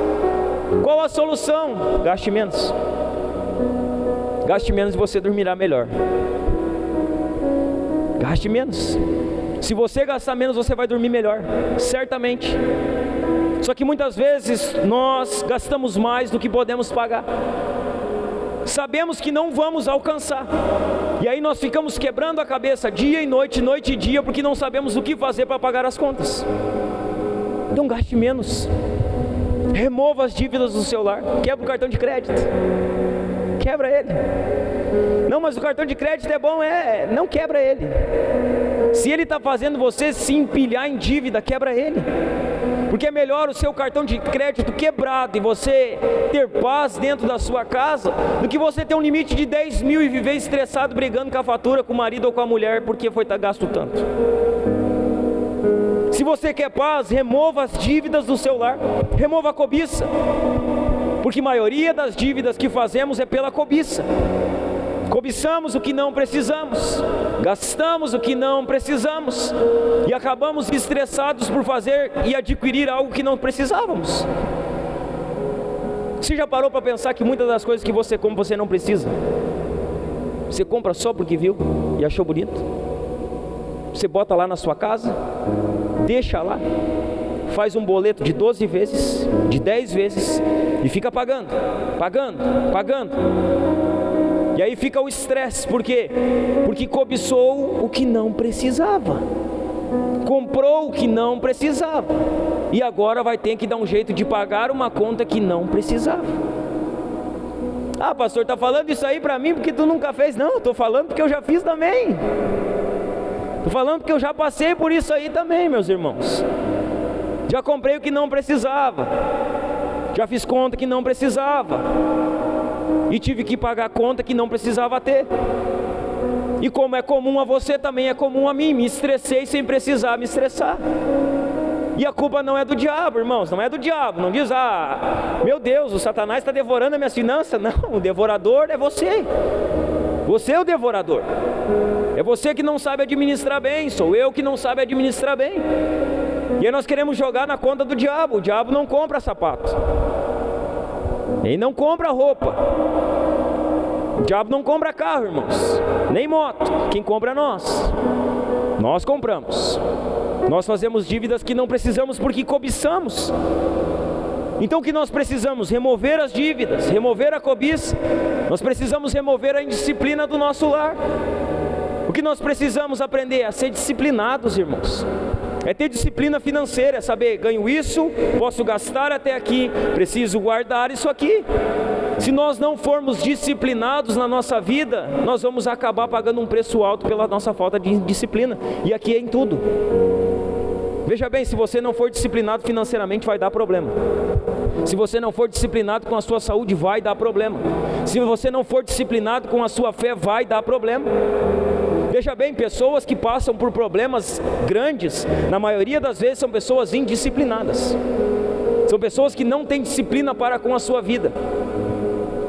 Qual a solução? Gaste menos. Gaste menos e você dormirá melhor. Gaste menos. Se você gastar menos, você vai dormir melhor, certamente. Só que muitas vezes nós gastamos mais do que podemos pagar. Sabemos que não vamos alcançar, e aí nós ficamos quebrando a cabeça dia e noite, noite e dia, porque não sabemos o que fazer para pagar as contas. Então gaste menos. Remova as dívidas do seu lar. Quebra o cartão de crédito. Quebra ele. Não, mas o cartão de crédito é bom, não quebra ele. Se ele está fazendo você se empilhar em dívida, quebra ele. Porque é melhor o seu cartão de crédito quebrado e você ter paz dentro da sua casa, do que você ter um limite de 10 mil e viver estressado, brigando com a fatura, com o marido ou com a mulher, porque foi gasto tanto. Se você quer paz, remova as dívidas do seu lar, remova a cobiça, porque a maioria das dívidas que fazemos é pela cobiça. Cobiçamos o que não precisamos, gastamos o que não precisamos, e acabamos estressados por fazer e adquirir algo que não precisávamos. Você já parou para pensar que muitas das coisas que você compra, você não precisa? Você compra só porque viu e achou bonito? Você bota lá na sua casa, deixa lá, faz um boleto de 12 vezes, de 10 vezes, e fica pagando. E aí fica o estresse. Por quê? Porque cobiçou o que não precisava, comprou o que não precisava, e agora vai ter que dar um jeito de pagar uma conta que não precisava. Ah, pastor, está falando isso aí para mim porque tu nunca fez? Não, estou falando porque eu já fiz também. Estou falando porque eu já passei por isso aí também, meus irmãos. Já comprei o que não precisava, já fiz conta que não precisava, e tive que pagar conta que não precisava ter. E como é comum a você, também é comum a mim. Me estressei sem precisar me estressar. E a culpa não é do diabo, irmãos, não é do diabo. Não diz, meu Deus, o Satanás está devorando as minhas finanças. Não, o devorador é você. Você é o devorador. É você que não sabe administrar bem, sou eu que não sabe administrar bem. E aí nós queremos jogar na conta do diabo. O diabo não compra sapato, ele não compra roupa, o diabo não compra carro, irmãos, nem moto. Quem compra é nós. Nós compramos. Nós fazemos dívidas que não precisamos porque cobiçamos. Então o que nós precisamos? Remover as dívidas, remover a cobiça. Nós precisamos remover a indisciplina do nosso lar. O que nós precisamos aprender é a ser disciplinados, irmãos. É ter disciplina financeira, é saber, ganho isso, posso gastar até aqui, preciso guardar isso aqui. Se nós não formos disciplinados na nossa vida, nós vamos acabar pagando um preço alto pela nossa falta de disciplina. E aqui é em tudo. Veja bem, se você não for disciplinado financeiramente, vai dar problema. Se você não for disciplinado com a sua saúde, vai dar problema. Se você não for disciplinado com a sua fé, vai dar problema. Veja bem, pessoas que passam por problemas grandes, na maioria das vezes são pessoas indisciplinadas. São pessoas que não têm disciplina para com a sua vida.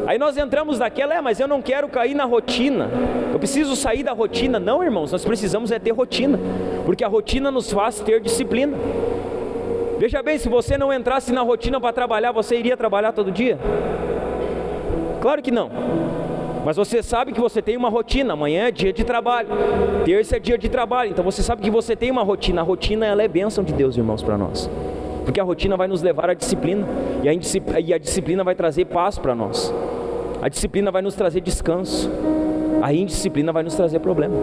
Aí nós entramos naquela, mas eu não quero cair na rotina, eu preciso sair da rotina. Não, irmãos, nós precisamos ter rotina, porque a rotina nos faz ter disciplina. Veja bem, se você não entrasse na rotina para trabalhar, você iria trabalhar todo dia? Claro que não. Mas você sabe que você tem uma rotina. Amanhã é dia de trabalho, terça é dia de trabalho. Então você sabe que você tem uma rotina. A rotina, ela é bênção de Deus, irmãos, para nós, porque a rotina vai nos levar à disciplina, e a disciplina vai trazer paz para nós. A disciplina vai nos trazer descanso. A indisciplina vai nos trazer problema.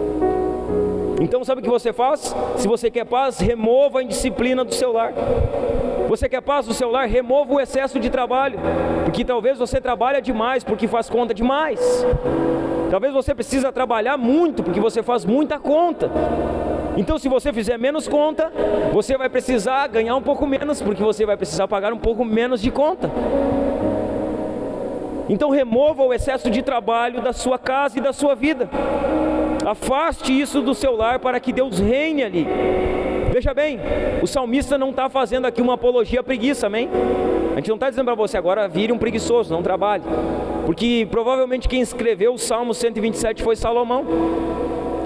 Então sabe o que você faz? Se você quer paz, remova a indisciplina do seu lar. Você quer paz do seu lar? Remova o excesso de trabalho, porque talvez você trabalha demais, porque faz conta demais. Talvez você precisa trabalhar muito, porque você faz muita conta. Então se você fizer menos conta, você vai precisar ganhar um pouco menos, porque você vai precisar pagar um pouco menos de conta. Então remova o excesso de trabalho da sua casa e da sua vida. Afaste isso do seu lar para que Deus reine ali. Veja bem, o salmista não está fazendo aqui uma apologia à preguiça, amém? A gente não está dizendo para você agora vire um preguiçoso, não trabalhe, porque provavelmente quem escreveu o Salmo 127 foi Salomão.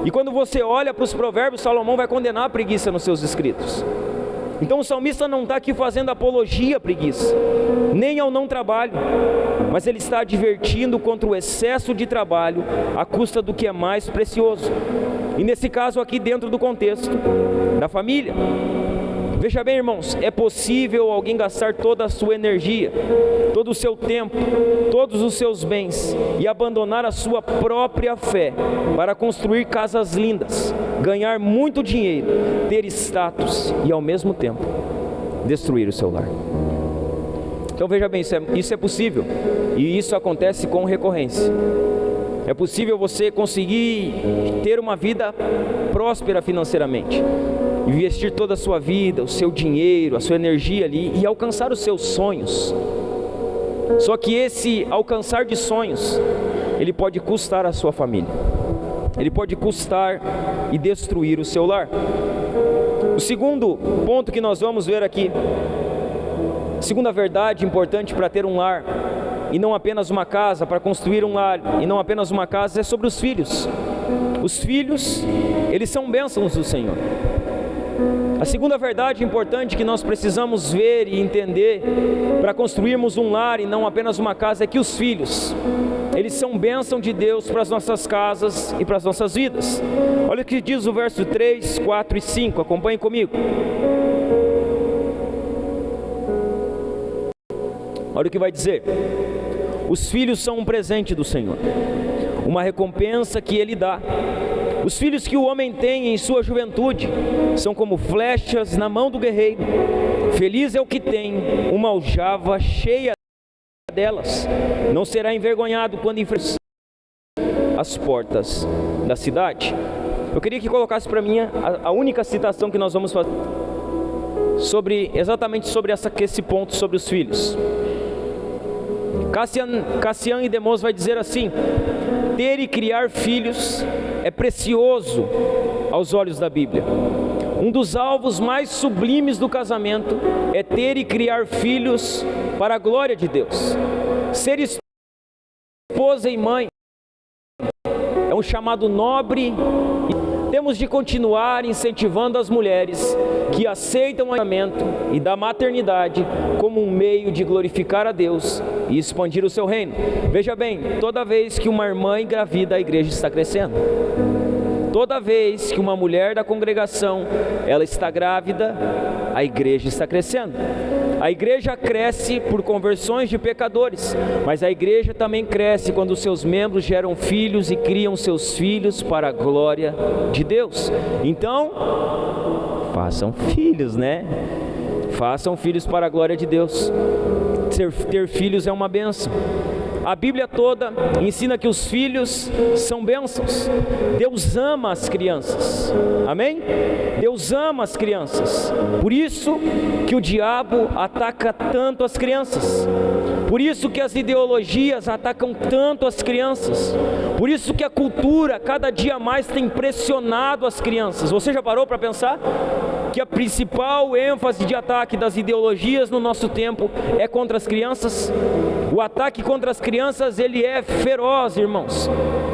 E quando você olha para os provérbios, Salomão vai condenar a preguiça nos seus escritos. Então o salmista não está aqui fazendo apologia à preguiça, nem ao não trabalho, mas ele está advertindo contra o excesso de trabalho à custa do que é mais precioso. E nesse caso aqui, dentro do contexto da família. Veja bem, irmãos, é possível alguém gastar toda a sua energia, todo o seu tempo, todos os seus bens e abandonar a sua própria fé para construir casas lindas, ganhar muito dinheiro, ter status e ao mesmo tempo destruir o seu lar. Então veja bem, isso é possível, e isso acontece com recorrência. É possível você conseguir ter uma vida próspera financeiramente, investir toda a sua vida, o seu dinheiro, a sua energia ali e alcançar os seus sonhos. Só que esse alcançar de sonhos, ele pode custar a sua família, ele pode custar e destruir o seu lar. O segundo ponto que nós vamos ver aqui, a segunda verdade importante para ter um lar, e não apenas uma casa, para construir um lar, e não apenas uma casa, é sobre os filhos. Os filhos, eles são bênçãos do Senhor. A segunda verdade importante que nós precisamos ver e entender para construirmos um lar e não apenas uma casa é que os filhos, eles são bênção de Deus para as nossas casas e para as nossas vidas. Olha o que diz o verso 3, 4 e 5, acompanhe comigo. Olha o que vai dizer: os filhos são um presente do Senhor, uma recompensa que Ele dá. Os filhos que o homem tem em sua juventude são como flechas na mão do guerreiro. Feliz é o que tem uma aljava cheia delas, não será envergonhado quando enfrentar as portas da cidade. Eu queria que colocasse para mim a única citação que nós vamos fazer exatamente sobre esse ponto, sobre os filhos. Cassian e Demos vai dizer assim: ter e criar filhos é precioso aos olhos da Bíblia. Um dos alvos mais sublimes do casamento é ter e criar filhos para a glória de Deus. Ser esposa e mãe é um chamado nobre. Temos de continuar incentivando as mulheres que aceitam o casamento e da maternidade como um meio de glorificar a Deus e expandir o seu reino. Veja bem, toda vez que uma irmã engravida, a igreja está crescendo. Toda vez que uma mulher da congregação, ela está grávida, a igreja está crescendo. A igreja cresce por conversões de pecadores, mas a igreja também cresce quando os seus membros geram filhos e criam seus filhos para a glória de Deus. Então, façam filhos, né? Façam filhos para a glória de Deus. Ter filhos é uma bênção. A Bíblia toda ensina que os filhos são bênçãos. Deus ama as crianças, amém? Deus ama as crianças. Por isso que o diabo ataca tanto as crianças. Por isso que as ideologias atacam tanto as crianças. Por isso que a cultura cada dia mais tem pressionado as crianças. Você já parou para pensar? que a principal ênfase de ataque das ideologias no nosso tempo é contra as crianças? O ataque contra as crianças, ele é feroz, irmãos.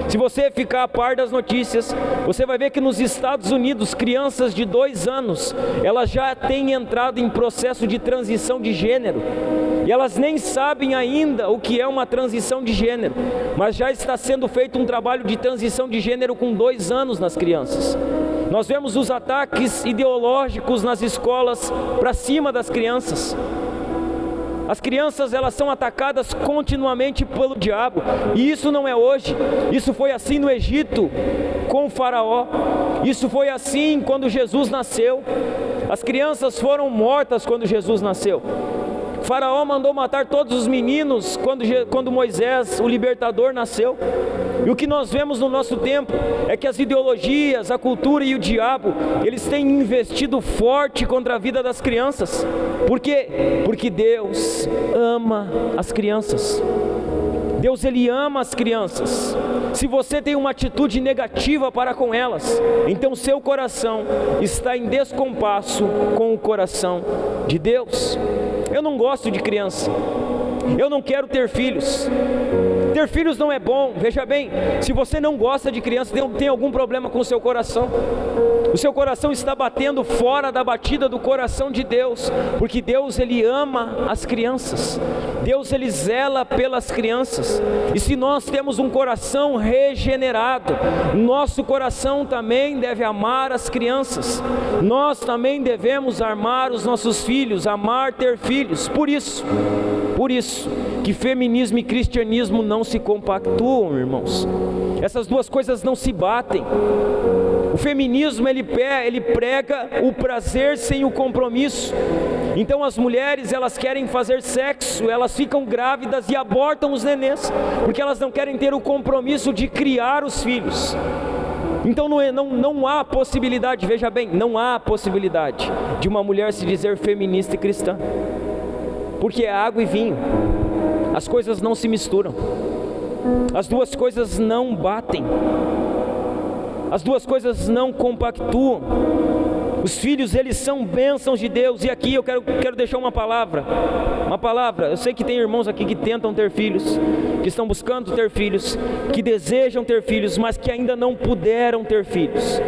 Se você ficar a par das notícias, você vai ver que nos Estados Unidos, crianças de 2 anos, elas já têm entrado em processo de transição de gênero, e elas nem sabem ainda o que é uma transição de gênero, mas já está sendo feito um trabalho de transição de gênero com 2 anos nas crianças. Nós vemos os ataques ideológicos nas escolas para cima das crianças. As crianças, elas são atacadas continuamente pelo diabo, e isso não é hoje. Isso foi assim no Egito com o faraó, isso foi assim quando Jesus nasceu. As crianças foram mortas quando Jesus nasceu. O faraó mandou matar todos os meninos quando Moisés, o libertador, nasceu. E o que nós vemos no nosso tempo é que as ideologias, a cultura e o diabo, eles têm investido forte contra a vida das crianças. Por quê? Porque Deus ama as crianças. Deus, ele ama as crianças. Se você tem uma atitude negativa para com elas, então seu coração está em descompasso com o coração de Deus. Eu não gosto de criança, eu não quero ter filhos. Ter filhos não é bom. Veja bem, se você não gosta de criança, tem algum problema com o seu coração. O seu coração está batendo fora da batida do coração de Deus, porque Deus, ele ama as crianças. Deus, ele zela pelas crianças. E se nós temos um coração regenerado, nosso coração também deve amar as crianças. Nós também devemos amar os nossos filhos, amar ter filhos. Por isso que feminismo e cristianismo não se compactuam, irmãos. Essas duas coisas não se batem. O feminismo, ele prega o prazer sem o compromisso. Então as mulheres, elas querem fazer sexo, elas ficam grávidas e abortam os nenês, porque elas não querem ter o compromisso de criar os filhos. Então não há possibilidade, veja bem, não há possibilidade de uma mulher se dizer feminista e cristã, porque é água e vinho. As coisas não se misturam, as duas coisas não batem, as duas coisas não compactuam. Os filhos, eles são bênçãos de Deus. E aqui eu quero deixar uma palavra. Eu sei que tem irmãos aqui que tentam ter filhos, que estão buscando ter filhos, que desejam ter filhos, mas que ainda não puderam ter filhos.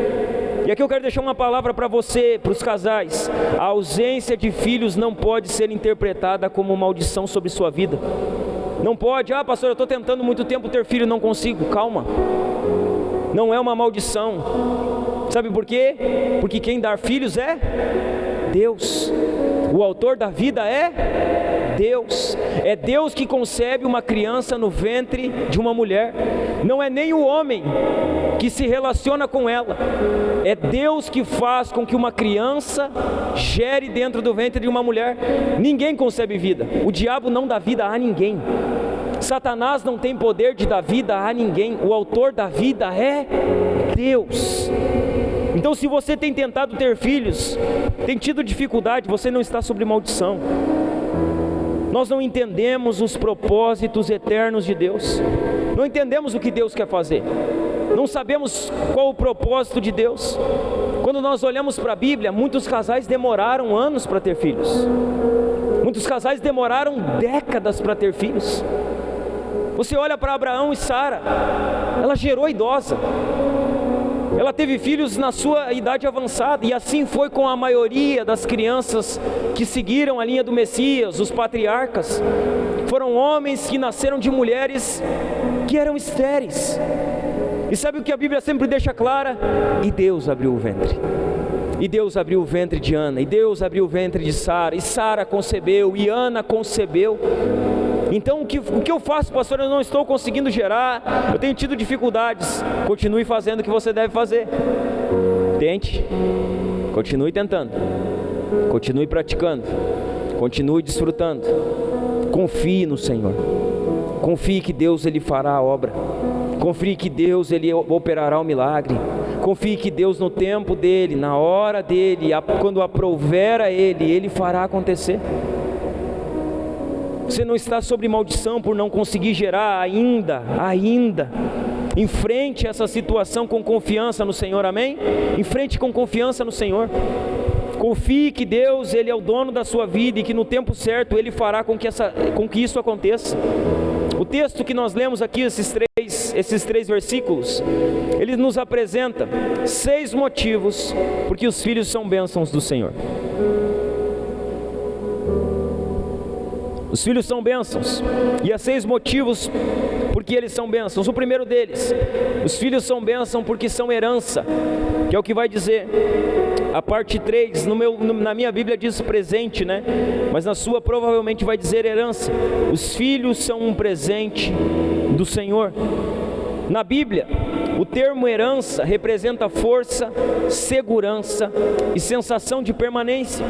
E aqui eu quero deixar uma palavra para você, para os casais. A ausência de filhos não pode ser interpretada como maldição sobre sua vida. Não pode. Pastor, eu estou tentando muito tempo ter filho e não consigo. Calma, não é uma maldição. Sabe por quê? Porque quem dá filhos é Deus. O autor da vida é Deus. É Deus que concebe uma criança no ventre de uma mulher. Não é nem o homem que se relaciona com ela. É Deus que faz com que uma criança gere dentro do ventre de uma mulher. Ninguém concebe vida. O diabo não dá vida a ninguém. Satanás não tem poder de dar vida a ninguém. O autor da vida é Deus. Então, se você tem tentado ter filhos, tem tido dificuldade, você não está sob maldição. Nós não entendemos os propósitos eternos de Deus. Não entendemos o que Deus quer fazer. Não sabemos qual o propósito de Deus. Quando nós olhamos para a Bíblia, muitos casais demoraram anos para ter filhos. Muitos casais demoraram décadas para ter filhos. Você olha para Abraão e Sara, ela gerou idosa. Ela teve filhos na sua idade avançada, e assim foi com a maioria das crianças que seguiram a linha do Messias, os patriarcas. Foram homens que nasceram de mulheres que eram estéreis. E sabe o que a Bíblia sempre deixa clara? E Deus abriu o ventre. E Deus abriu o ventre de Ana, e Deus abriu o ventre de Sara, e Sara concebeu, e Ana concebeu. Então o que eu faço, pastor? Eu não estou conseguindo gerar, eu tenho tido dificuldades. Continue fazendo o que você deve fazer. Tente, continue tentando, continue praticando, continue desfrutando. Confie no Senhor. Confie que Deus, ele fará a obra. Confie que Deus, ele operará o milagre. Confie que Deus, no tempo dele, na hora dele, quando aprouver a ele fará acontecer. Você não está sob maldição por não conseguir gerar ainda. Enfrente essa situação com confiança no Senhor, amém? Enfrente com confiança no Senhor. Confie que Deus, Ele é o dono da sua vida e que no tempo certo Ele fará com que isso aconteça. O texto que nós lemos aqui, esses três versículos, ele nos apresenta 6 motivos porque os filhos são bênçãos do Senhor. Os filhos são bênçãos, e há 6 motivos porque eles são bênçãos. O primeiro deles, os filhos são bênçãos porque são herança, que é o que vai dizer a parte 3, na minha Bíblia diz presente, né? Mas na sua provavelmente vai dizer herança. Os filhos são um presente do Senhor. Na Bíblia, o termo herança representa força, segurança e sensação de permanência.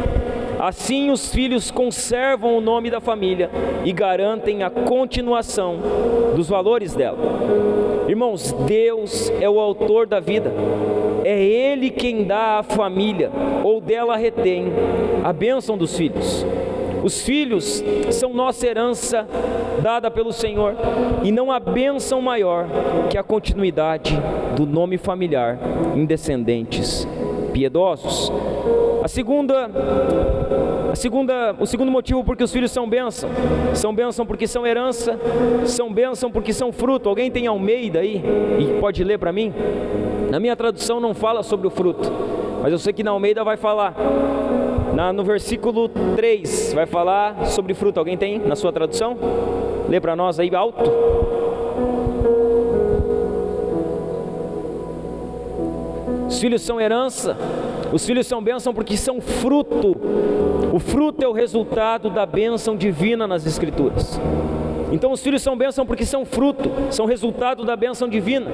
Assim, os filhos conservam o nome da família e garantem a continuação dos valores dela. Irmãos, Deus é o autor da vida. É Ele quem dá à família, ou dela retém, a bênção dos filhos. Os filhos são nossa herança dada pelo Senhor, e não há bênção maior que a continuidade do nome familiar em descendentes piedosos. O segundo motivo porque os filhos são bênção porque são herança, são bênção porque são fruto. Alguém tem Almeida aí e pode ler para mim? Na minha tradução não fala sobre o fruto, mas eu sei que na Almeida vai falar. No versículo 3 vai falar sobre fruto. Alguém tem na sua tradução? Lê para nós aí alto. Os filhos são herança, os filhos são bênção porque são fruto. O fruto é o resultado da bênção divina nas Escrituras. Então os filhos são bênção porque são fruto, são resultado da bênção divina.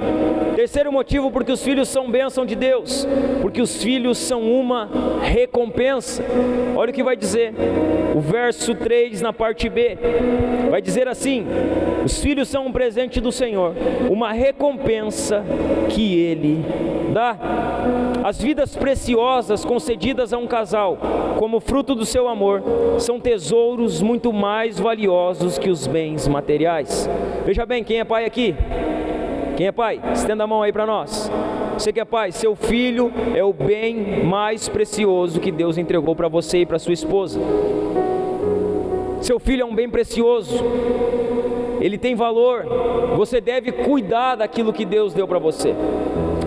Terceiro motivo porque os filhos são bênção de Deus, porque os filhos são uma recompensa. Olha o que vai dizer o verso 3 na parte B, vai dizer assim: os filhos são um presente do Senhor, uma recompensa que Ele dá. As vidas preciosas concedidas a um casal, como fruto do seu amor, são tesouros muito mais valiosos que os bens materiais. Veja bem, quem é pai aqui? Quem é pai? Estenda a mão aí para nós. Você que é pai, seu filho é o bem mais precioso que Deus entregou para você e para sua esposa. Seu filho é um bem precioso, ele tem valor. Você deve cuidar daquilo que Deus deu para você.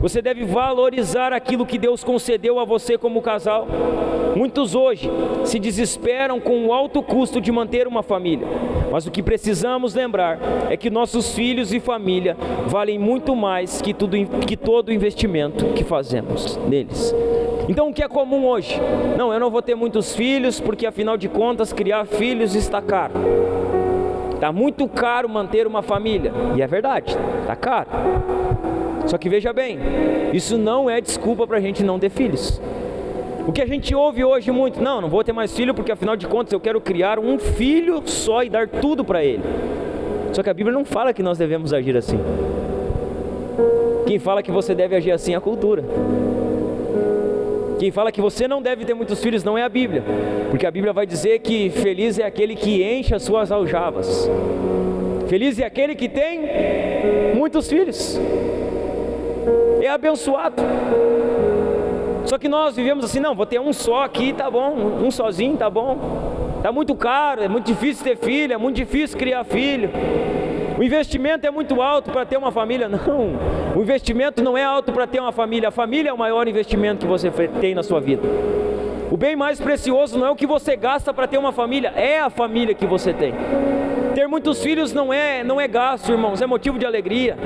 Você deve valorizar aquilo que Deus concedeu a você como casal. Muitos hoje se desesperam com o alto custo de manter uma família, mas o que precisamos lembrar é que nossos filhos e família valem muito mais que todo investimento que fazemos neles. Então o que é comum hoje? Não, eu não vou ter muitos filhos porque afinal de contas criar filhos está caro. Está muito caro manter uma família, e é verdade, está caro. Só que veja bem, isso não é desculpa para a gente não ter filhos. O que a gente ouve hoje muito: não vou ter mais filho porque afinal de contas eu quero criar um filho só e dar tudo para ele. Só que a Bíblia não fala que nós devemos agir assim. Quem fala que você deve agir assim é a cultura. Quem fala que você não deve ter muitos filhos não é a Bíblia, porque a Bíblia vai dizer que feliz é aquele que enche as suas aljavas. Feliz é aquele que tem muitos filhos, é abençoado. Só que nós vivemos assim: não, vou ter um só aqui, tá bom, um sozinho, tá bom. Tá muito caro, é muito difícil ter filho, é muito difícil criar filho. O investimento é muito alto para ter uma família. Não, o investimento não é alto para ter uma família. A família é o maior investimento que você tem na sua vida. O bem mais precioso não é o que você gasta para ter uma família, é a família que você tem. Ter muitos filhos não é gasto, irmãos, é motivo de alegria.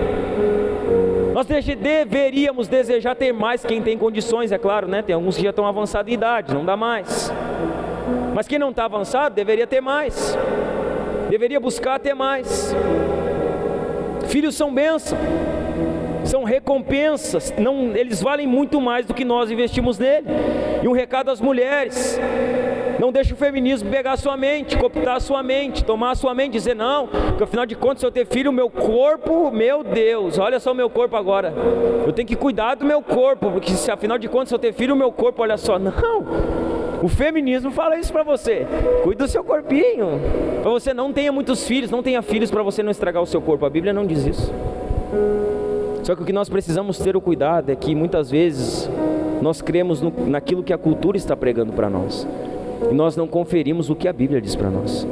Nós deveríamos desejar ter mais, quem tem condições, é claro, né? Tem alguns que já estão avançados em idade, não dá mais. Mas quem não está avançado, deveria ter mais. Deveria buscar ter mais. Filhos são bênção, são recompensas, eles valem muito mais do que nós investimos nele. E um recado às mulheres: não deixe o feminismo pegar a sua mente, cooptar a sua mente, tomar a sua mente, dizer não, porque afinal de contas, se eu ter filho, o meu corpo, meu Deus, olha só o meu corpo agora, eu tenho que cuidar do meu corpo, porque se afinal de contas, se eu ter filho, o meu corpo, olha só, não, o feminismo fala isso para você: cuide do seu corpinho, para você não tenha muitos filhos, não tenha filhos para você não estragar o seu corpo. A Bíblia não diz isso. Só que o que nós precisamos ter o cuidado é que muitas vezes nós cremos naquilo que a cultura está pregando para nós, e nós não conferimos o que a Bíblia diz para nós.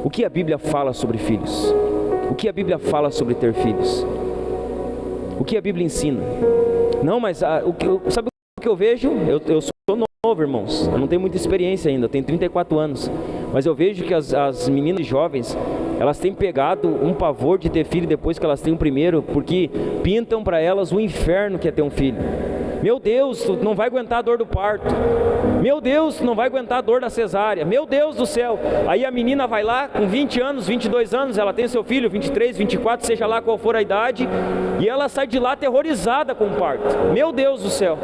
O que a Bíblia fala sobre filhos? O que a Bíblia fala sobre ter filhos? O que a Bíblia ensina? Não, mas sabe o que eu vejo? Eu sou novo, irmãos, eu não tenho muita experiência ainda, eu tenho 34 anos, mas eu vejo que as meninas jovens, elas têm pegado um pavor de ter filho depois que elas têm o primeiro, porque pintam para elas o inferno que é ter um filho. Meu Deus, tu não vai aguentar a dor do parto. Meu Deus, tu não vai aguentar a dor da cesárea. Meu Deus do céu. Aí a menina vai lá com 20 anos, 22 anos, ela tem seu filho, 23, 24, seja lá qual for a idade, e ela sai de lá aterrorizada com o parto. Meu Deus do céu.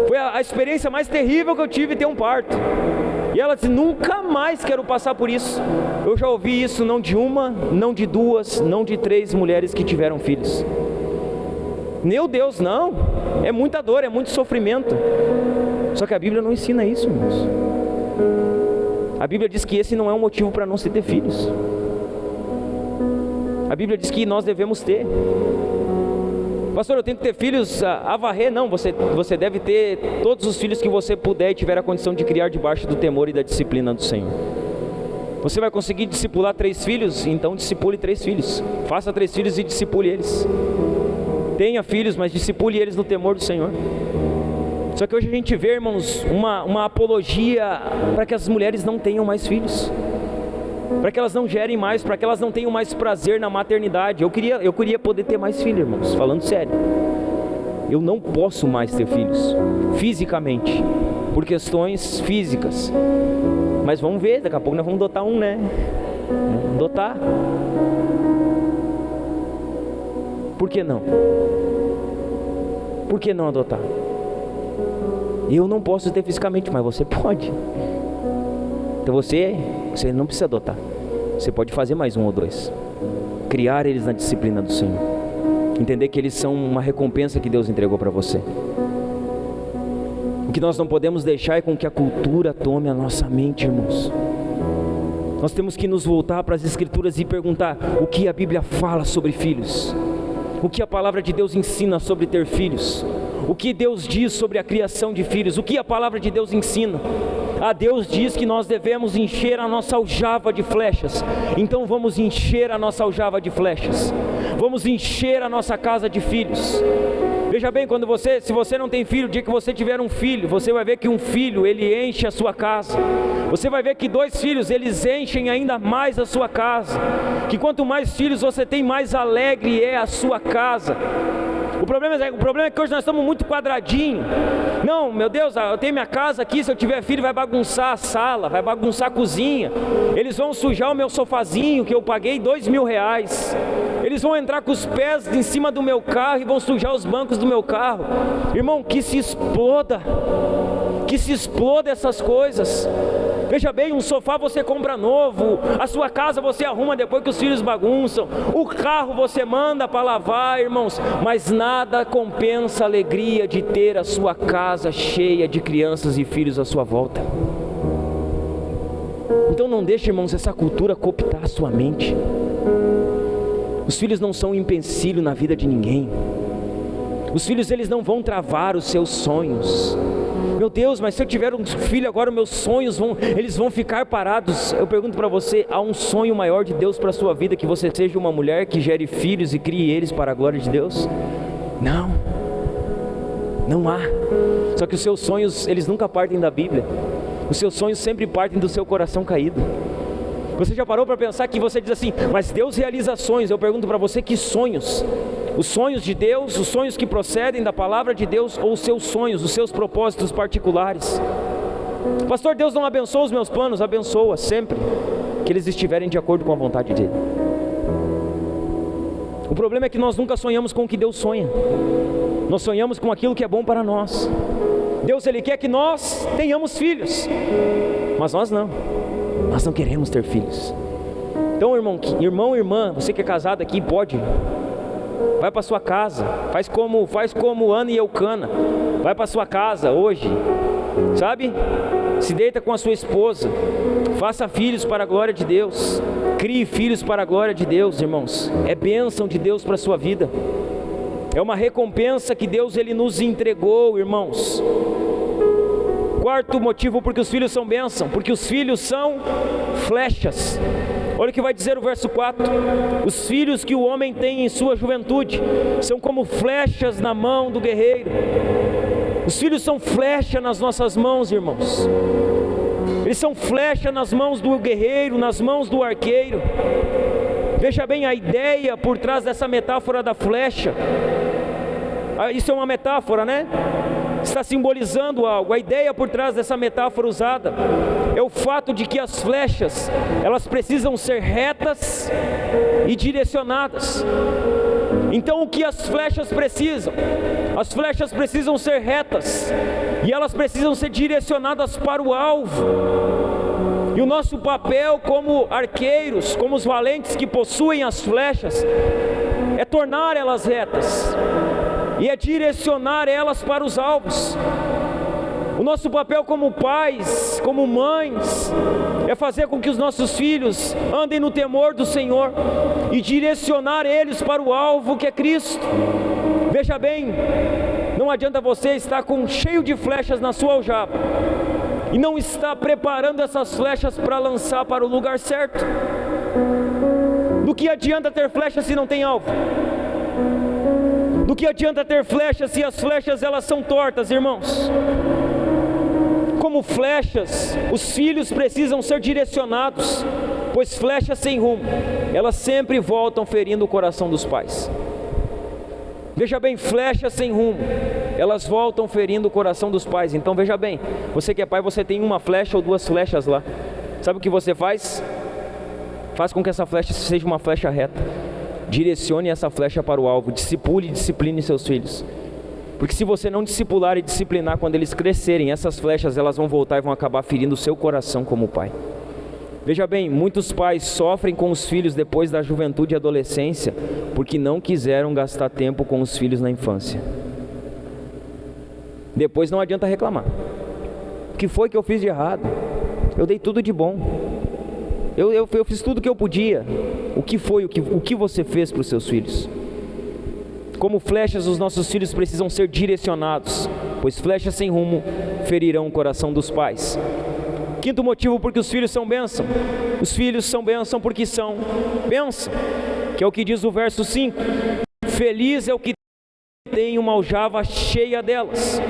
Foi a experiência mais terrível que eu tive ter um parto. E ela disse, nunca mais quero passar por isso. Eu já ouvi isso não de uma, não de duas, não de 3 mulheres que tiveram filhos. Meu Deus, não. É muita dor, é muito sofrimento. Só que a Bíblia não ensina isso, irmãos. A Bíblia diz que esse não é um motivo para não se ter filhos. A Bíblia diz que nós devemos ter. Pastor, eu tenho que ter filhos a varrer? Não, você deve ter todos os filhos que você puder e tiver a condição de criar debaixo do temor e da disciplina do Senhor. Você vai conseguir discipular 3 filhos? Então discipule 3 filhos. Faça 3 filhos e discipule eles. Tenha filhos, mas discipule eles no temor do Senhor. Só que hoje a gente vê, irmãos, uma apologia para que as mulheres não tenham mais filhos, para que elas não gerem mais, para que elas não tenham mais prazer na maternidade. Eu queria poder ter mais filhos, irmãos, falando sério. Eu não posso mais ter filhos, fisicamente, por questões físicas. Mas vamos ver, daqui a pouco nós vamos adotar um, né? Adotar. Por que não? Por que não adotar? Eu não posso ter fisicamente, mas você pode. Então você não precisa adotar. Você pode fazer mais 1 ou 2. Criar eles na disciplina do Senhor. Entender que eles são uma recompensa que Deus entregou para você. O que nós não podemos deixar é com que a cultura tome a nossa mente, irmãos. Nós temos que nos voltar para as Escrituras e perguntar o que a Bíblia fala sobre filhos. O que a palavra de Deus ensina sobre ter filhos? O que Deus diz sobre a criação de filhos? O que a palavra de Deus ensina? Deus diz que nós devemos encher a nossa aljava de flechas. Então vamos encher a nossa aljava de flechas. Vamos encher a nossa casa de filhos. Veja bem, se você não tem filho, o dia que você tiver um filho, você vai ver que um filho, ele enche a sua casa. Você vai ver que 2 filhos, eles enchem ainda mais a sua casa. Que quanto mais filhos você tem, mais alegre é a sua casa. O problema é que hoje nós estamos muito quadradinho. Não, meu Deus, eu tenho minha casa aqui, se eu tiver filho vai bagunçar a sala, vai bagunçar a cozinha. Eles vão sujar o meu sofazinho que eu paguei R$2.000. Eles vão entrar com os pés em cima do meu carro e vão sujar os bancos do meu carro. Irmão, que se exploda essas coisas. Veja bem, um sofá você compra novo, a sua casa você arruma depois que os filhos bagunçam, o carro você manda para lavar, irmãos, mas nada compensa a alegria de ter a sua casa cheia de crianças e filhos à sua volta. Então não deixe, irmãos, essa cultura cooptar a sua mente. Os filhos não são um empecilho na vida de ninguém. Os filhos, eles não vão travar os seus sonhos. Meu Deus, mas se eu tiver um filho agora, meus sonhos eles vão ficar parados. Eu pergunto para você, há um sonho maior de Deus para a sua vida, que você seja uma mulher que gere filhos e crie eles para a glória de Deus? Não há. Só que os seus sonhos, eles nunca partem da Bíblia. Os seus sonhos sempre partem do seu coração caído. Você já parou para pensar que você diz assim, mas Deus realiza sonhos? Eu pergunto para você, que sonhos? Os sonhos de Deus, os sonhos que procedem da palavra de Deus, ou os seus sonhos, os seus propósitos particulares? Pastor, Deus não abençoa os meus planos? Abençoa sempre que eles estiverem de acordo com a vontade dele. O problema é que nós nunca sonhamos com o que Deus sonha. Nós sonhamos com aquilo que é bom para nós. Deus, ele quer que nós tenhamos filhos, mas nós não queremos ter filhos. Então, irmão, irmã, você que é casado aqui, pode, vai para sua casa, faz como Ana e Eucana, vai para sua casa hoje, sabe? Se deita com a sua esposa, faça filhos para a glória de Deus, crie filhos para a glória de Deus, irmãos. É bênção de Deus para a sua vida. É uma recompensa que Deus ele nos entregou, irmãos. Quarto motivo porque os filhos são bênção, porque os filhos são flechas. Olha o que vai dizer o verso 4: os filhos que o homem tem em sua juventude são como flechas na mão do guerreiro. Os filhos são flecha nas nossas mãos, irmãos. Eles são flecha nas mãos do guerreiro, nas mãos do arqueiro. Veja bem a ideia por trás dessa metáfora da flecha. Isso é uma metáfora, né? Está simbolizando algo. A ideia por trás dessa metáfora usada é o fato de que as flechas, elas precisam ser retas e direcionadas. Então o que as flechas precisam? As flechas precisam ser retas e elas precisam ser direcionadas para o alvo. E o nosso papel como arqueiros, como os valentes que possuem as flechas, é tornar elas retas e é direcionar elas para os alvos. O nosso papel como pais, como mães, é fazer com que os nossos filhos andem no temor do Senhor e direcionar eles para o alvo que é Cristo. Veja bem, não adianta você estar cheio de flechas na sua aljava e não estar preparando essas flechas para lançar para o lugar certo. Do que adianta ter flechas se não tem alvo? Do que adianta ter flechas se as flechas elas são tortas, irmãos? Como flechas, os filhos precisam ser direcionados, pois flechas sem rumo, elas sempre voltam ferindo o coração dos pais. Veja bem, flechas sem rumo, elas voltam ferindo o coração dos pais. Então veja bem, você que é pai, você tem uma flecha ou duas flechas lá. Sabe o que você faz? Faz com que essa flecha seja uma flecha reta. Direcione essa flecha para o alvo, discipule e discipline seus filhos. Porque se você não discipular e disciplinar, quando eles crescerem, essas flechas elas vão voltar e vão acabar ferindo o seu coração como pai. Veja bem, muitos pais sofrem com os filhos depois da juventude e adolescência, porque não quiseram gastar tempo com os filhos na infância. Depois não adianta reclamar. O que foi que eu fiz de errado? Eu dei tudo de bom. Eu fiz tudo o que eu podia. O que você fez para os seus filhos? Como flechas, os nossos filhos precisam ser direcionados, pois flechas sem rumo ferirão o coração dos pais. Quinto motivo porque os filhos são bênção. Os filhos são bênção porque são bênção, que é o que diz o verso 5. Feliz é o que tem uma aljava cheia delas.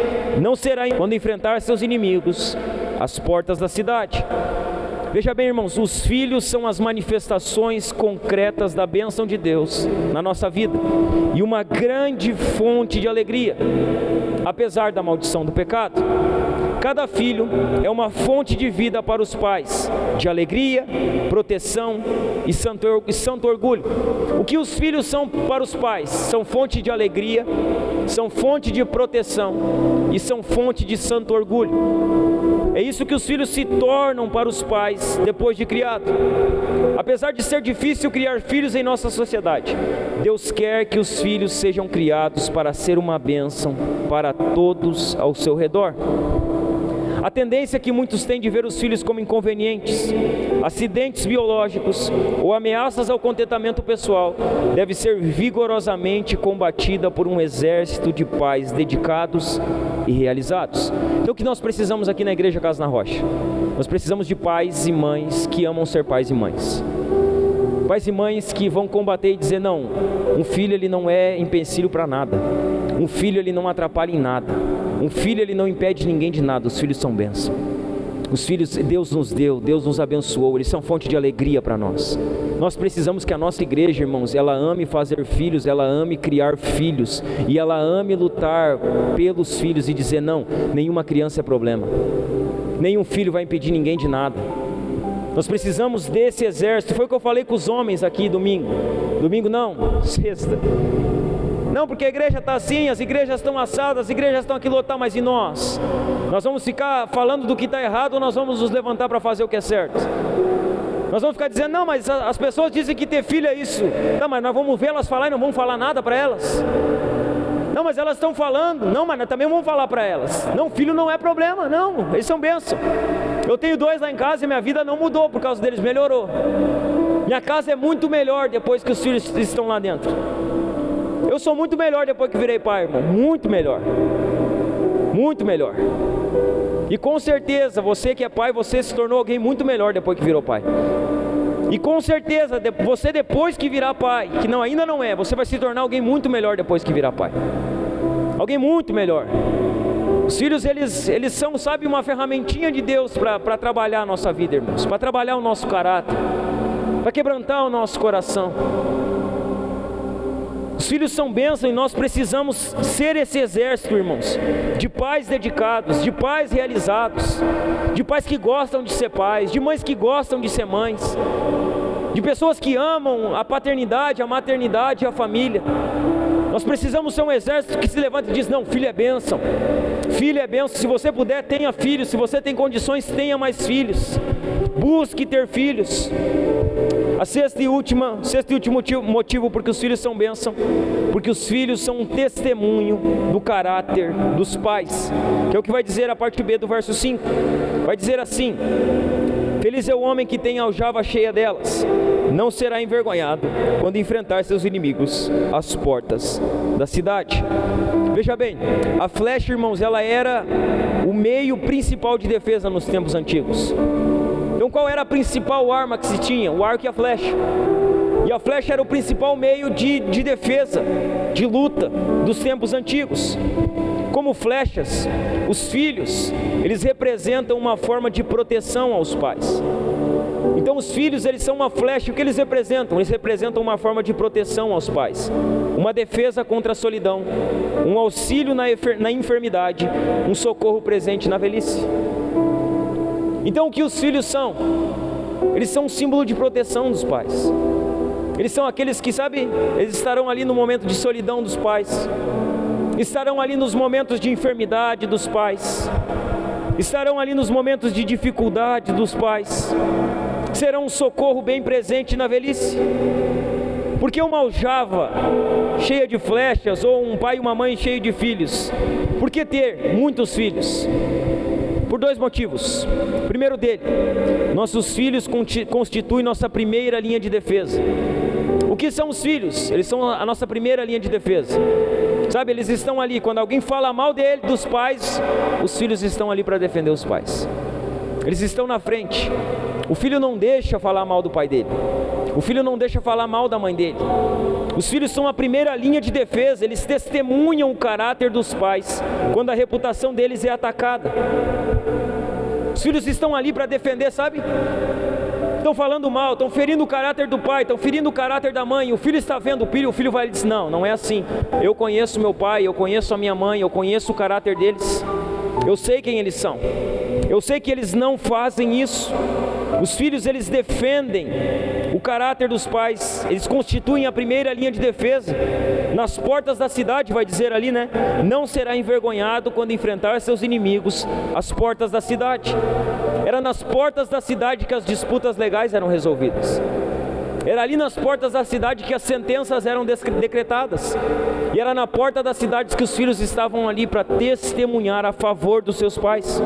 Não será quando enfrentar seus inimigos às portas da cidade. Veja bem, irmãos, os filhos são as manifestações concretas da bênção de Deus na nossa vida e uma grande fonte de alegria, apesar da maldição do pecado. Cada filho é uma fonte de vida para os pais, de alegria, proteção e santo orgulho. O que os filhos são para os pais? São fonte de alegria, são fonte de proteção e são fonte de santo orgulho. É isso que os filhos se tornam para os pais depois de criado. Apesar de ser difícil criar filhos em nossa sociedade, Deus quer que os filhos sejam criados para ser uma bênção para todos ao seu redor. A tendência que muitos têm de ver os filhos como inconvenientes, acidentes biológicos ou ameaças ao contentamento pessoal deve ser vigorosamente combatida por um exército de pais dedicados e realizados. Então o que nós precisamos aqui na Igreja Casa na Rocha? Nós precisamos de pais e mães que amam ser pais e mães. Pais e mães que vão combater e dizer, não, um filho ele não é empecilho para nada. Um filho ele não atrapalha em nada. Um filho ele não impede ninguém de nada. Os filhos são bênção. Os filhos Deus nos deu, Deus nos abençoou. Eles são fonte de alegria para nós. Nós precisamos que a nossa igreja, irmãos, ela ame fazer filhos, ela ame criar filhos e ela ame lutar pelos filhos e dizer, não, nenhuma criança é problema. Nenhum filho vai impedir ninguém de nada. Nós precisamos desse exército. Foi o que eu falei com os homens aqui domingo. Domingo não, sexta. Não, porque a igreja está assim, as igrejas estão assadas, as igrejas estão aqui lotadas, mas e nós? Nós vamos ficar falando do que está errado ou nós vamos nos levantar para fazer o que é certo? Nós vamos ficar dizendo, não, mas as pessoas dizem que ter filho é isso. Não, mas nós vamos ver elas falar e não vamos falar nada para elas. Não, mas elas estão falando. Não, mas nós também vamos falar para elas. Não, filho não é problema, não, eles são bênção. Eu tenho 2 lá em casa e minha vida não mudou por causa deles, melhorou. Minha casa é muito melhor depois que os filhos estão lá dentro. Eu sou muito melhor depois que virei pai, irmão, muito melhor. Muito melhor. E com certeza, você que é pai, você se tornou alguém muito melhor depois que virou pai. E com certeza, você depois que virar pai, que não, ainda não é, você vai se tornar alguém muito melhor depois que virar pai. Alguém muito melhor. Os filhos, eles são, sabe, uma ferramentinha de Deus para trabalhar a nossa vida, irmãos. Para trabalhar o nosso caráter. Para quebrantar o nosso coração. Os filhos são bênção e nós precisamos ser esse exército, irmãos, de pais dedicados, de pais realizados, de pais que gostam de ser pais, de mães que gostam de ser mães, de pessoas que amam a paternidade, a maternidade e a família. Nós precisamos ser um exército que se levanta e diz: não, filho é bênção, filho é bênção. Se você puder, tenha filhos. Se você tem condições, tenha mais filhos. Busque ter filhos. A sexto e último motivo porque os filhos são bênção, porque os filhos são um testemunho do caráter dos pais, que é o que vai dizer a parte B do verso 5. Vai dizer assim: feliz é o homem que tem a aljava cheia delas, não será envergonhado quando enfrentar seus inimigos às portas da cidade. Veja bem, a flecha, irmãos, ela era o meio principal de defesa nos tempos antigos. Então qual era a principal arma que se tinha? O arco e a flecha. E a flecha era o principal meio de defesa, de luta dos tempos antigos. Como flechas, os filhos, eles representam uma forma de proteção aos pais. Então os filhos, eles são uma flecha. O que eles representam? Eles representam uma forma de proteção aos pais, uma defesa contra a solidão, um auxílio na enfermidade, um socorro presente na velhice. Então o que os filhos são? Eles são um símbolo de proteção dos pais. Eles são aqueles que, sabe, eles estarão ali no momento de solidão dos pais, estarão ali nos momentos de enfermidade dos pais, estarão ali nos momentos de dificuldade dos pais, serão um socorro bem presente na velhice. Porque uma aljava cheia de flechas, ou um pai e uma mãe cheio de filhos? Por que ter muitos filhos? Por dois motivos. O primeiro dele, nossos filhos constituem nossa primeira linha de defesa. O que são os filhos? Eles são a nossa primeira linha de defesa. Sabe, eles estão ali, quando alguém fala mal dele, dos pais, os filhos estão ali para defender os pais. Eles estão na frente. O filho não deixa falar mal do pai dele. O filho não deixa falar mal da mãe dele. Os filhos são a primeira linha de defesa. Eles testemunham o caráter dos pais quando a reputação deles é atacada. Os filhos estão ali para defender, sabe? Estão falando mal, estão ferindo o caráter do pai, estão ferindo o caráter da mãe. O filho está vendo o filho vai e diz: não, não é assim. Eu conheço meu pai, eu conheço a minha mãe, eu conheço o caráter deles. Eu sei quem eles são. Eu sei que eles não fazem isso. Os filhos, eles defendem o caráter dos pais. Eles constituem a primeira linha de defesa. Nas portas da cidade, vai dizer ali, né? Não será envergonhado quando enfrentar seus inimigos às portas da cidade. Era nas portas da cidade que as disputas legais eram resolvidas. Era ali nas portas da cidade que as sentenças eram decretadas. E era na porta das cidades que os filhos estavam ali para testemunhar a favor dos seus pais.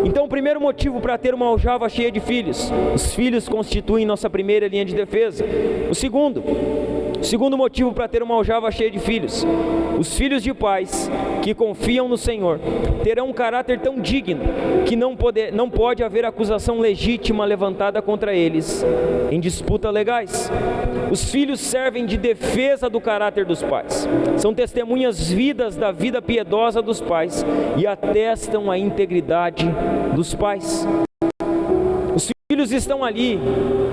Então, o primeiro motivo para ter uma aljava cheia de filhos: os filhos constituem nossa primeira linha de defesa. O segundo motivo para ter uma aljava cheia de filhos: os filhos de pais que confiam no Senhor terão um caráter tão digno que não pode haver acusação legítima levantada contra eles em disputas legais. Os filhos servem de defesa do caráter dos pais, são testemunhas vivas da vida piedosa dos pais e atestam a integridade dos pais. Os filhos estão ali.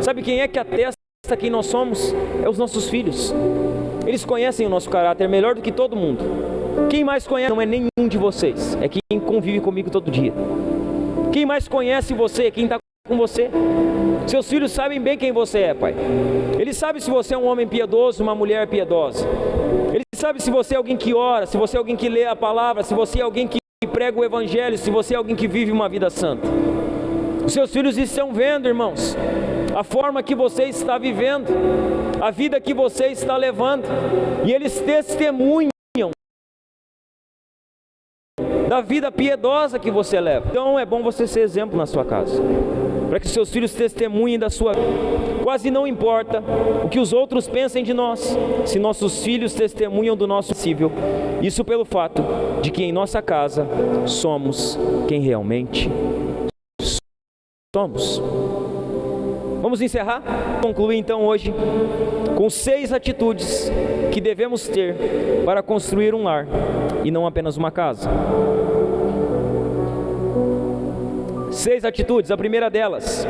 Sabe quem é que atesta quem nós somos? É os nossos filhos. Eles conhecem o nosso caráter melhor do que todo mundo. Quem mais conhece não é nenhum de vocês, é quem convive comigo todo dia. Quem mais conhece você é quem está com você. Seus filhos sabem bem quem você é, pai. Eles sabem se você é um homem piedoso, uma mulher piedosa. Eles sabem se você é alguém que ora, se você é alguém que lê a palavra, se você é alguém que prega o evangelho, se você é alguém que vive uma vida santa. Os seus filhos estão vendo, irmãos, a forma que você está vivendo, a vida que você está levando, e eles testemunham da vida piedosa que você leva. Então é bom você ser exemplo na sua casa, para que seus filhos testemunhem da sua vida. Quase não importa o que os outros pensem de nós, se nossos filhos testemunham do nosso possível. Isso pelo fato de que em nossa casa somos quem realmente somos. Vamos encerrar? Concluir então hoje com 6 atitudes que devemos ter para construir um lar e não apenas uma casa. 6 atitudes. A primeira delas: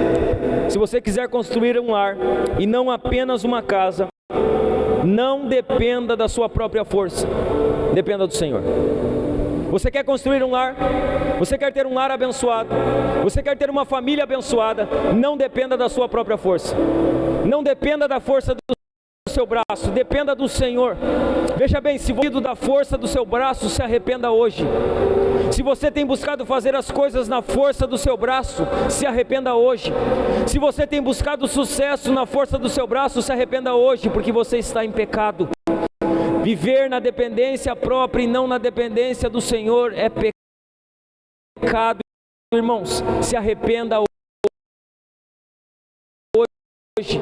se você quiser construir um lar e não apenas uma casa, não dependa da sua própria força, dependa do Senhor. Você quer construir um lar? Você quer ter um lar abençoado? Você quer ter uma família abençoada? Não dependa da sua própria força. Não dependa da força do seu braço, dependa do Senhor. Veja bem, se você da força do seu braço, se arrependa hoje. Se você tem buscado fazer as coisas na força do seu braço, se arrependa hoje. Se você tem buscado sucesso na força do seu braço, se arrependa hoje, porque você está em pecado. Viver na dependência própria e não na dependência do Senhor é pecado, irmãos. Se arrependa hoje.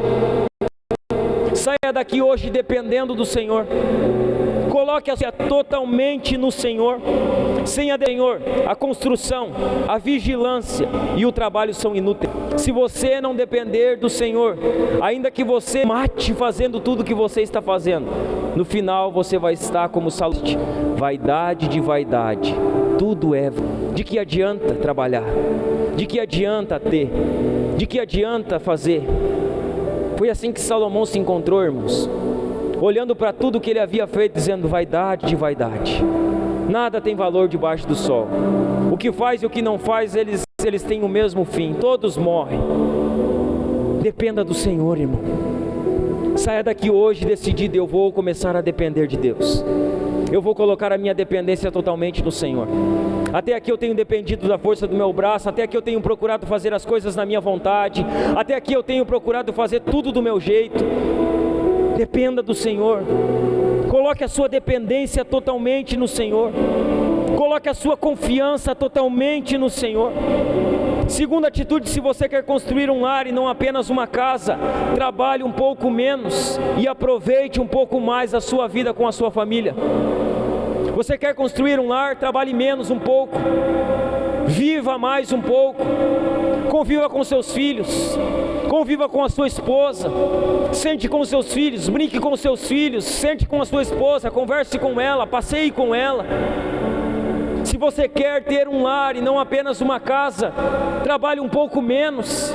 Saia daqui hoje dependendo do Senhor. Coloque-a totalmente no Senhor. Sem a Senhor, a construção, a vigilância e o trabalho são inúteis. Se você não depender do Senhor, ainda que você mate fazendo tudo o que você está fazendo, no final você vai estar como Salomão. Vaidade de vaidade, tudo é. De que adianta trabalhar? De que adianta ter? De que adianta fazer? Foi assim que Salomão se encontrou, irmãos, olhando para tudo que ele havia feito, dizendo: vaidade de vaidade, nada tem valor debaixo do sol. O que faz e o que não faz, eles têm o mesmo fim, todos morrem. Dependa do Senhor, irmão. Saia daqui hoje decidido: eu vou começar a depender de Deus. Eu vou colocar a minha dependência totalmente no Senhor. Até aqui eu tenho dependido da força do meu braço, até aqui eu tenho procurado fazer as coisas na minha vontade, até aqui eu tenho procurado fazer tudo do meu jeito. Dependa do Senhor. Coloque a sua dependência totalmente no Senhor. Coloque a sua confiança totalmente no Senhor. Segunda atitude: se você quer construir um lar e não apenas uma casa, trabalhe um pouco menos e aproveite um pouco mais a sua vida com a sua família. Você quer construir um lar? Trabalhe menos um pouco, viva mais um pouco, conviva com seus filhos, conviva com a sua esposa, sente com os seus filhos, brinque com os seus filhos, sente com a sua esposa, converse com ela, passeie com ela. Se você quer ter um lar e não apenas uma casa, trabalhe um pouco menos,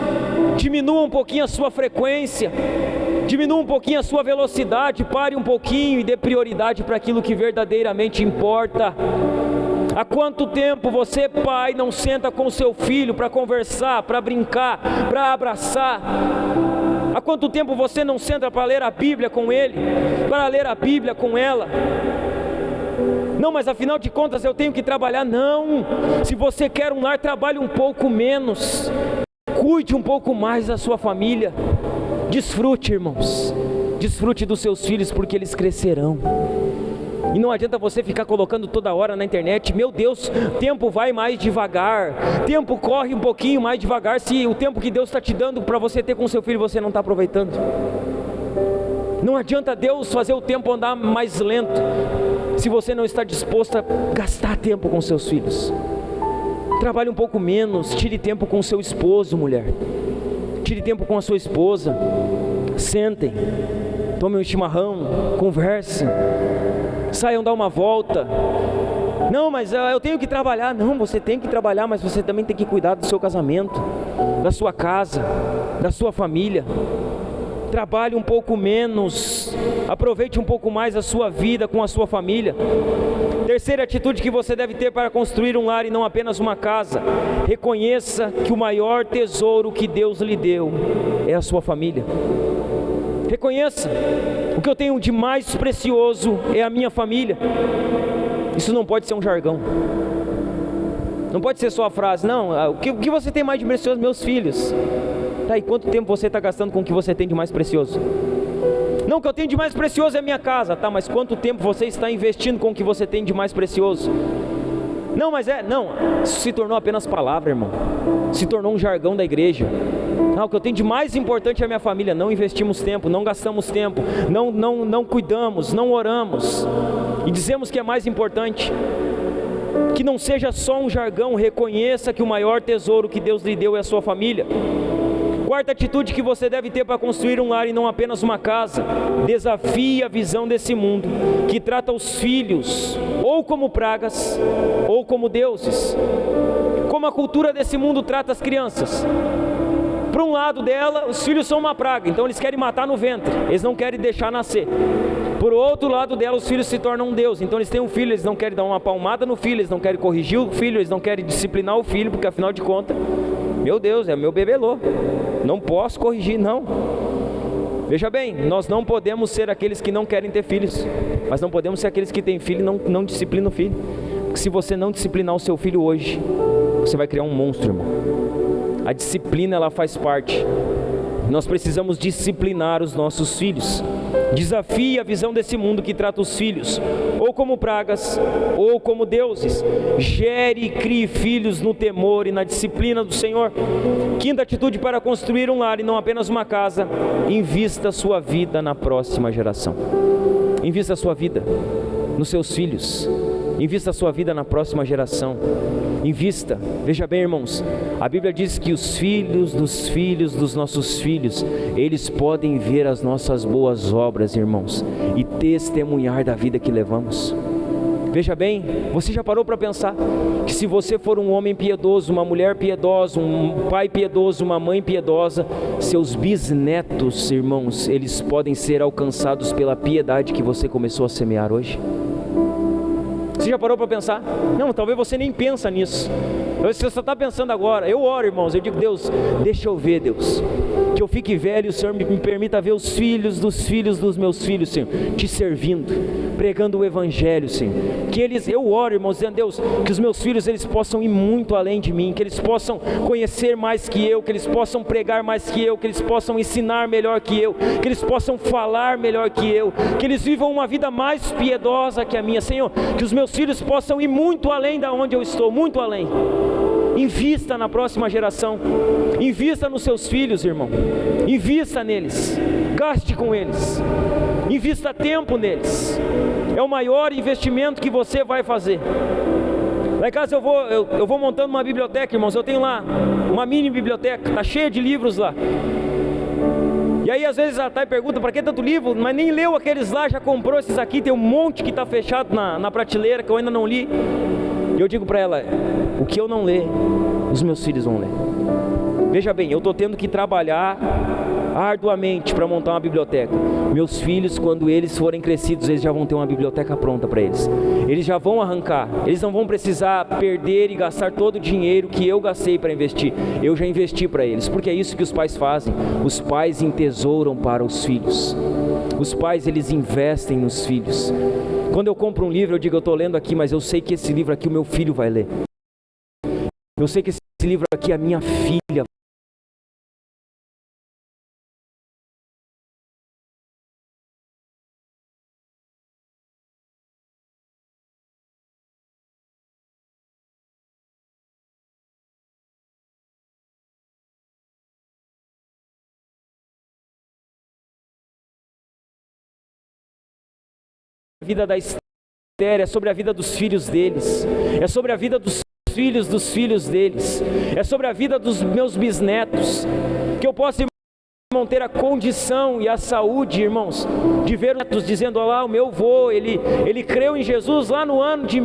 diminua um pouquinho a sua frequência, diminua um pouquinho a sua velocidade, pare um pouquinho e dê prioridade para aquilo que verdadeiramente importa. Há quanto tempo você, pai, não senta com seu filho para conversar, para brincar, para abraçar? Há quanto tempo você não senta para ler a Bíblia com ele, para ler a Bíblia com ela? Não, mas afinal de contas eu tenho que trabalhar. Não, se você quer um lar, trabalhe um pouco menos, cuide um pouco mais da sua família. Desfrute, irmãos, desfrute dos seus filhos, porque eles crescerão. E não adianta você ficar colocando toda hora na internet: meu Deus, tempo vai mais devagar, tempo corre um pouquinho mais devagar. Se o tempo que Deus está te dando para você ter com seu filho, você não está aproveitando. Não adianta Deus fazer o tempo andar mais lento, se você não está disposto a gastar tempo com seus filhos. Trabalhe um pouco menos, tire tempo com seu esposo, mulher. Tire tempo com a sua esposa. Sentem, tomem um chimarrão, conversem, saiam dar uma volta. Não, mas eu tenho que trabalhar. Não, você tem que trabalhar, mas você também tem que cuidar do seu casamento, da sua casa, da sua família. Trabalhe um pouco menos, aproveite um pouco mais a sua vida com a sua família. Terceira atitude que você deve ter para construir um lar e não apenas uma casa: reconheça que o maior tesouro que Deus lhe deu é a sua família. Reconheça: o que eu tenho de mais precioso é a minha família. Isso não pode ser um jargão, não pode ser só a frase: não, o que você tem mais de precioso? Meus filhos. Tá, e quanto tempo você está gastando com o que você tem de mais precioso? Não, o que eu tenho de mais precioso é a minha casa. Tá, mas quanto tempo você está investindo com o que você tem de mais precioso? Não, mas não, isso se tornou apenas palavra, irmão. Se tornou um jargão da igreja. Ah, o que eu tenho de mais importante é a minha família. Não investimos tempo, não gastamos tempo, não cuidamos, não oramos. E dizemos que é mais importante. Que não seja só um jargão, reconheça que o maior tesouro que Deus lhe deu é a sua família. Quarta atitude que você deve ter para construir um lar e não apenas uma casa: desafie a visão desse mundo, que trata os filhos ou como pragas, ou como deuses. Como a cultura desse mundo trata as crianças. Para um lado dela, os filhos são uma praga, então eles querem matar no ventre, eles não querem deixar nascer. Por outro lado dela, os filhos se tornam um Deus, então eles têm um filho, eles não querem dar uma palmada no filho, eles não querem corrigir o filho, eles não querem disciplinar o filho, porque afinal de contas, meu Deus, é meu bebelô, não posso corrigir, não. Veja bem, nós não podemos ser aqueles que não querem ter filhos, mas não podemos ser aqueles que têm filho e não disciplinam o filho. Porque se você não disciplinar o seu filho hoje, você vai criar um monstro, irmão. A disciplina, ela faz parte. Nós precisamos disciplinar os nossos filhos. Desafie a visão desse mundo que trata os filhos ou como pragas ou como deuses. Gere e crie filhos no temor e na disciplina do Senhor. Quinta atitude para construir um lar e não apenas uma casa: invista a sua vida na próxima geração. Invista a sua vida nos seus filhos. Invista a sua vida na próxima geração. Invista. Veja bem, irmãos, a Bíblia diz que os filhos dos nossos filhos, eles podem ver as nossas boas obras, irmãos, e testemunhar da vida que levamos. Veja bem, você já parou para pensar que se você for um homem piedoso, uma mulher piedosa, um pai piedoso, uma mãe piedosa, seus bisnetos, irmãos, eles podem ser alcançados pela piedade que você começou a semear hoje? Você já parou para pensar? Não, talvez você nem pensa nisso. Você só está pensando agora. Eu oro, irmãos, eu digo: Deus, deixa eu ver, Deus, que eu fique velho e o Senhor me permita ver os filhos dos meus filhos, Senhor, te servindo, pregando o Evangelho, Senhor. Que eles, eu oro, irmãos, dizendo: Deus, que os meus filhos, eles possam ir muito além de mim, que eles possam conhecer mais que eu, que eles possam pregar mais que eu, que eles possam ensinar melhor que eu, que eles possam falar melhor que eu, que eles vivam uma vida mais piedosa que a minha, Senhor. Que os meus filhos possam ir muito além da onde eu estou, muito além. Invista na próxima geração. Invista nos seus filhos, irmão. Invista neles. Gaste com eles. Invista tempo neles. É o maior investimento que você vai fazer. Lá em casa eu vou montando uma biblioteca, irmãos. Eu tenho lá uma mini biblioteca, está cheia de livros lá. E aí às vezes a Thay pergunta: para que tanto livro? Mas nem leu aqueles lá, já comprou esses aqui. Tem um monte que está fechado na prateleira que eu ainda não li. E eu digo para ela: o que eu não ler, os meus filhos vão ler. Veja bem, eu estou tendo que trabalhar arduamente para montar uma biblioteca. Meus filhos, quando eles forem crescidos, eles já vão ter uma biblioteca pronta para eles. Eles já vão arrancar, eles não vão precisar perder e gastar todo o dinheiro que eu gastei para investir. Eu já investi para eles, porque é isso que os pais fazem. Os pais entesouram para os filhos. Os pais, eles investem nos filhos. Quando eu compro um livro, eu digo: eu estou lendo aqui, mas eu sei que esse livro aqui o meu filho vai ler. Eu sei que esse livro aqui a minha filha a vida da Esther, é sobre a vida dos filhos deles, é sobre a vida dos filhos deles, é sobre a vida dos meus bisnetos, que eu possa, irmão, ter a condição e a saúde, irmãos, de ver os netos dizendo: olha lá, o meu avô, ele creu em Jesus lá no ano de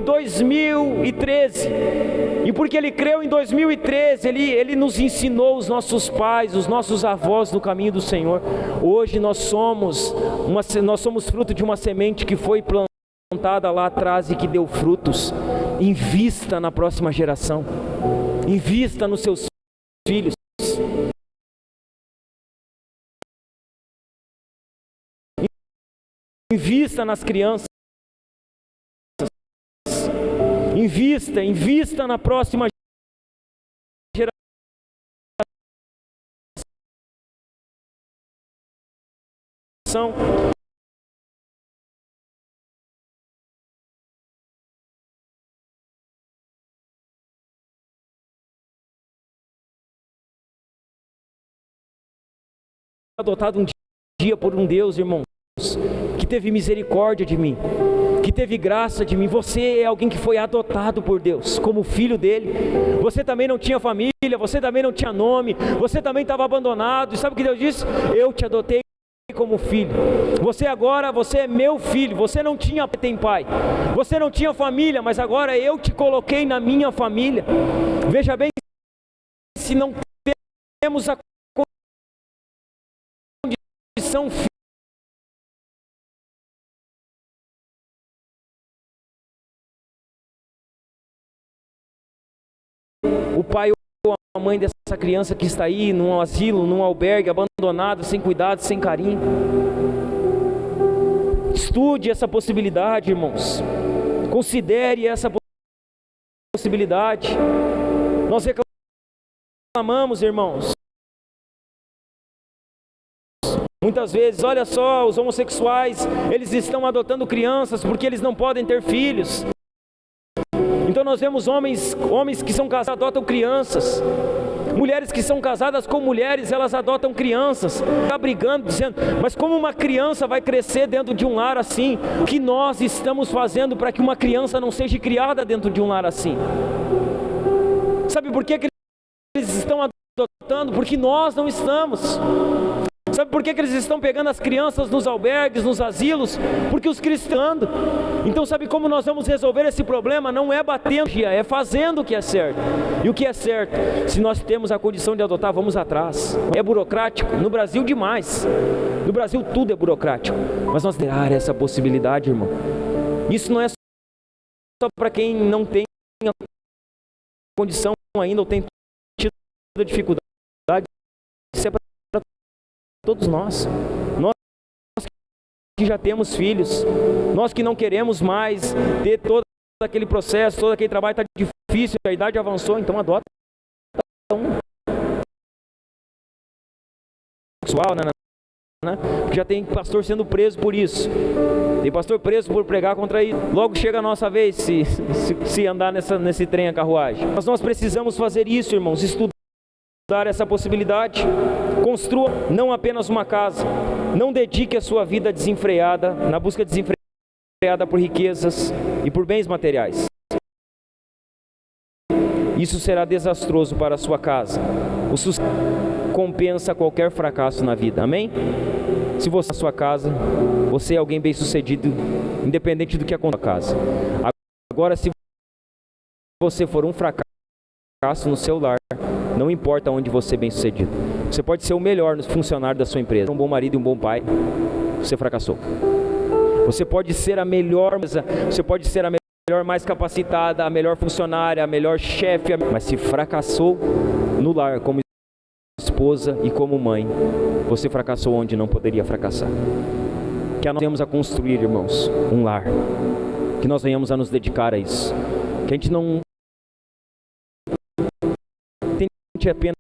2013, e porque ele creu em 2013, ele nos ensinou, os nossos pais, os nossos avós, no caminho do Senhor. Hoje nós somos fruto de uma semente que foi plantada lá atrás e que deu frutos. Invista na próxima geração. Invista nos seus filhos. Invista nas crianças. Invista na próxima geração. adotado um dia por um Deus, irmãos, que teve misericórdia de mim, que teve graça de mim. Você é alguém que foi adotado por Deus como filho dele. Você também não tinha família, você também não tinha nome, você também estava abandonado. E sabe o que Deus disse? Eu te adotei como filho. Você agora, você é meu filho. Você não tinha pai, você não tinha família, mas agora eu te coloquei na minha família. Veja bem, se não temos a condição o pai ou a mãe dessa criança que está aí num asilo, num albergue, abandonado, sem cuidado, sem carinho. Estude essa possibilidade, irmãos. Considere essa possibilidade. Nós reclamamos, irmãos, muitas vezes, olha só, os homossexuais, eles estão adotando crianças porque eles não podem ter filhos. Então nós vemos homens que são casados, adotam crianças. Mulheres que são casadas com mulheres, elas adotam crianças. Está brigando, dizendo, mas como uma criança vai crescer dentro de um lar assim? O que nós estamos fazendo para que uma criança não seja criada dentro de um lar assim? Sabe por que eles estão adotando? Porque nós não estamos. Sabe por que eles estão pegando as crianças nos albergues, nos asilos? Porque os cristãos. Então sabe como nós vamos resolver esse problema? Não é batendo, é fazendo o que é certo. E o que é certo? Se nós temos a condição de adotar, vamos atrás. É burocrático? No Brasil demais. No Brasil tudo é burocrático. Mas nós temos essa possibilidade, irmão. Isso não é só para quem não tem a condição ainda ou tem tido dificuldade. Isso é para todos nós que já temos filhos, nós que não queremos mais ter todo aquele processo, todo aquele trabalho está difícil, a idade avançou, então adota um sexual, né? Já tem pastor sendo preso por isso, tem pastor preso por pregar contra isso. Logo chega a nossa vez se andar nesse trem a carruagem. Mas nós precisamos fazer isso, irmãos, estudar essa possibilidade. Construa não apenas uma casa, não dedique a sua vida desenfreada, na busca desenfreada por riquezas e por bens materiais. Isso será desastroso para a sua casa. O sucesso compensa qualquer fracasso na vida, amém? Se você na sua casa, você é alguém bem sucedido, independente do que aconteça na casa. Agora, se você for um fracasso no seu lar, não importa onde você é bem sucedido. Você pode ser o melhor funcionário da sua empresa, um bom marido e um bom pai, você fracassou. Você pode ser a melhor, você pode ser a melhor mais capacitada, a melhor funcionária, a melhor chefe, mas se fracassou no lar como esposa e como mãe, você fracassou onde não poderia fracassar. Que nós venhamos a construir, irmãos, um lar, que nós venhamos a nos dedicar a isso, que a gente não tente apenas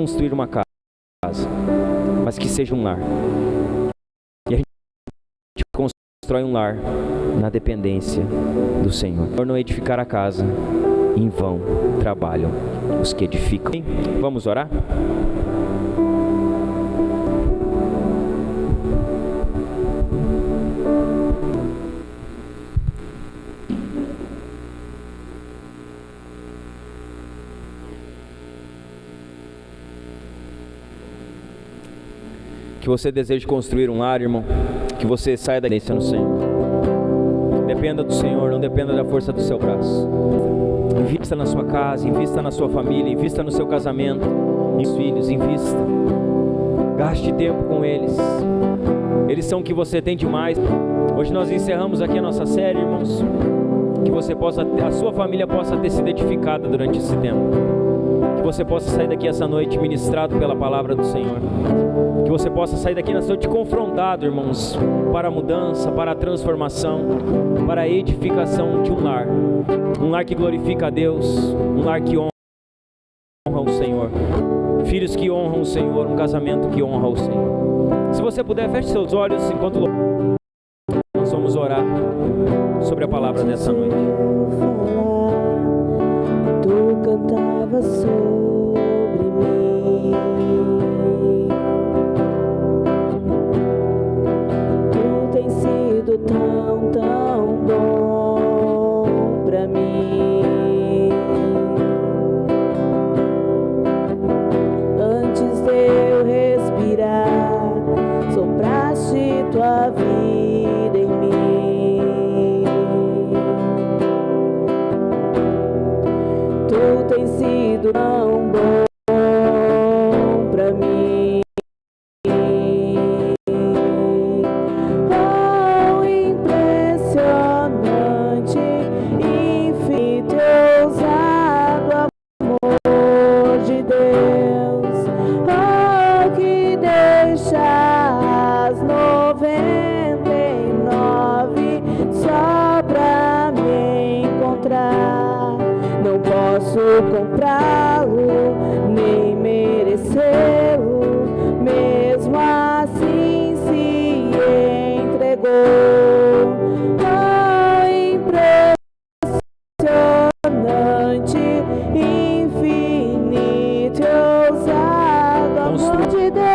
construir uma casa, mas que seja um lar. E a gente constrói um lar na dependência do Senhor. Por não edificar a casa, em vão trabalham os que edificam. Vamos orar? Que você deseje construir um lar, irmão, que você saia da dependência no Senhor. Dependa do Senhor, não dependa da força do seu braço. Invista na sua casa, invista na sua família, invista no seu casamento, nos filhos, invista. Gaste tempo com eles. Eles são o que você tem demais. Hoje nós encerramos aqui a nossa série, irmãos. Que você possa, a sua família possa ter sido edificada durante esse tempo. Que você possa sair daqui essa noite ministrado pela palavra do Senhor. Que você possa sair daqui nessa noite confrontado, irmãos, para a mudança, para a transformação, para a edificação de um lar. Um lar que glorifica a Deus, um lar que honra o Senhor. Filhos que honram o Senhor, um casamento que honra o Senhor. Se você puder, feche seus olhos enquanto nós vamos orar sobre a palavra dessa noite. Tu cantava sobre comprá-lo, nem merecê-lo, mesmo assim se entregou. Oh, impressionante, infinito e ousado amor de Deus.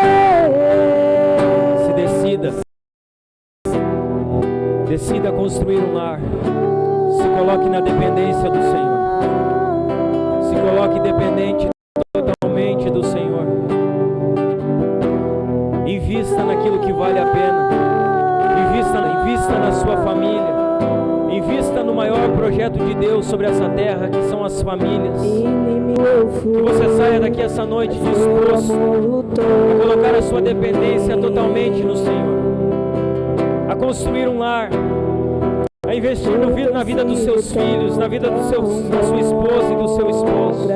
Se decida construir um lar. Se coloque na dependência do Senhor. Se coloque dependente totalmente do Senhor. Invista naquilo que vale a pena. Invista na sua família. Invista no maior projeto de Deus sobre essa terra, que são as famílias. Que você saia daqui essa noite disposto a colocar a sua dependência totalmente no Senhor. A construir um lar. A investir na vida dos seus filhos, na vida da sua esposa e do seu esposo.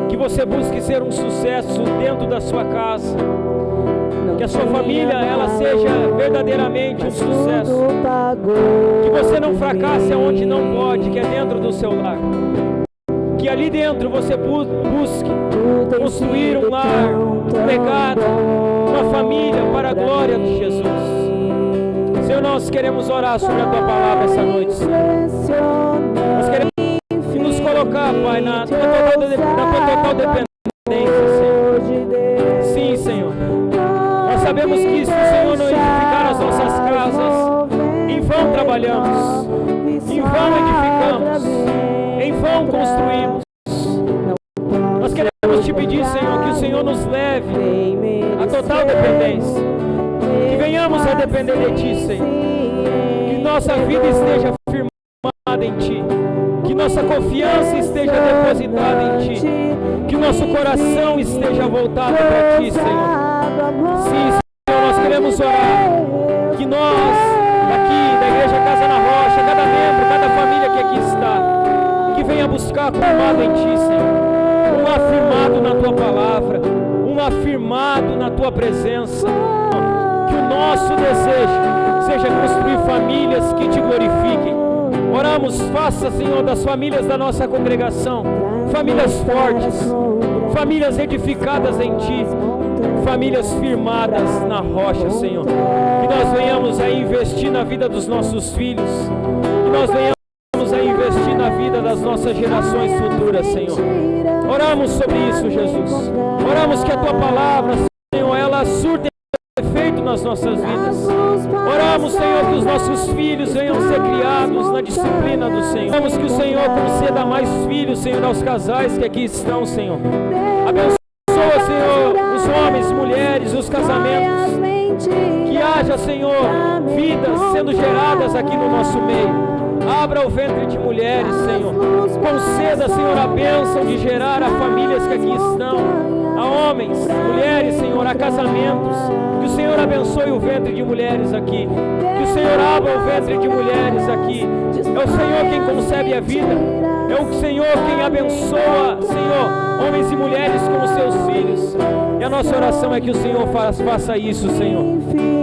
Que você busque ser um sucesso dentro da sua casa. Que a sua família ela seja verdadeiramente um sucesso. Que você não fracasse aonde não pode, que é dentro do seu lar. Que ali dentro você busque construir um lar, um legado, uma família para a glória de Jesus. Senhor, nós queremos orar sobre a Tua Palavra essa noite, Senhor. Nós queremos nos colocar, Pai, na Tua total dependência, Senhor. Sim, Senhor. Nós sabemos que se o Senhor não edificar as nossas casas, em vão trabalhamos, em vão edificamos, em vão construímos. Nós queremos Te pedir, Senhor, que o Senhor nos leve à total dependência. Que venhamos a depender de Ti, Senhor. Que nossa vida esteja firmada em Ti. Que nossa confiança esteja depositada em Ti. Que nosso coração esteja voltado para Ti, Senhor. Sim, Senhor, nós queremos orar. Que nós, daqui da Igreja Casa na Rocha, cada membro, cada família que aqui está, que venha buscar firmado em Ti, Senhor. Um afirmado na Tua Palavra. Um afirmado na Tua presença. Que o nosso desejo seja construir famílias que Te glorifiquem. Oramos, faça, Senhor, das famílias da nossa congregação, famílias fortes, famílias edificadas em Ti, famílias firmadas na rocha, Senhor. Que nós venhamos a investir na vida dos nossos filhos, que nós venhamos a investir na vida das nossas gerações futuras, Senhor. Oramos sobre isso, Jesus. Oramos que a Tua Palavra, Senhor, ela surte efeito nas nossas vidas. Oramos, Senhor, que os nossos filhos venham ser criados na disciplina do Senhor. Oramos que o Senhor conceda mais filhos, Senhor, aos casais que aqui estão, Senhor. Abençoa, Senhor, os homens, mulheres, os casamentos. Que haja, Senhor, vidas sendo geradas aqui no nosso meio. Abra o ventre de mulheres, Senhor. Conceda, Senhor, a bênção de gerar a famílias que aqui estão. A homens, mulheres, Senhor, a casamentos. Que o Senhor abençoe o ventre de mulheres aqui. Que o Senhor abra o ventre de mulheres aqui. É o Senhor quem concebe a vida. É o Senhor quem abençoa, Senhor, homens e mulheres como seus filhos. E a nossa oração é que o Senhor faça isso, Senhor.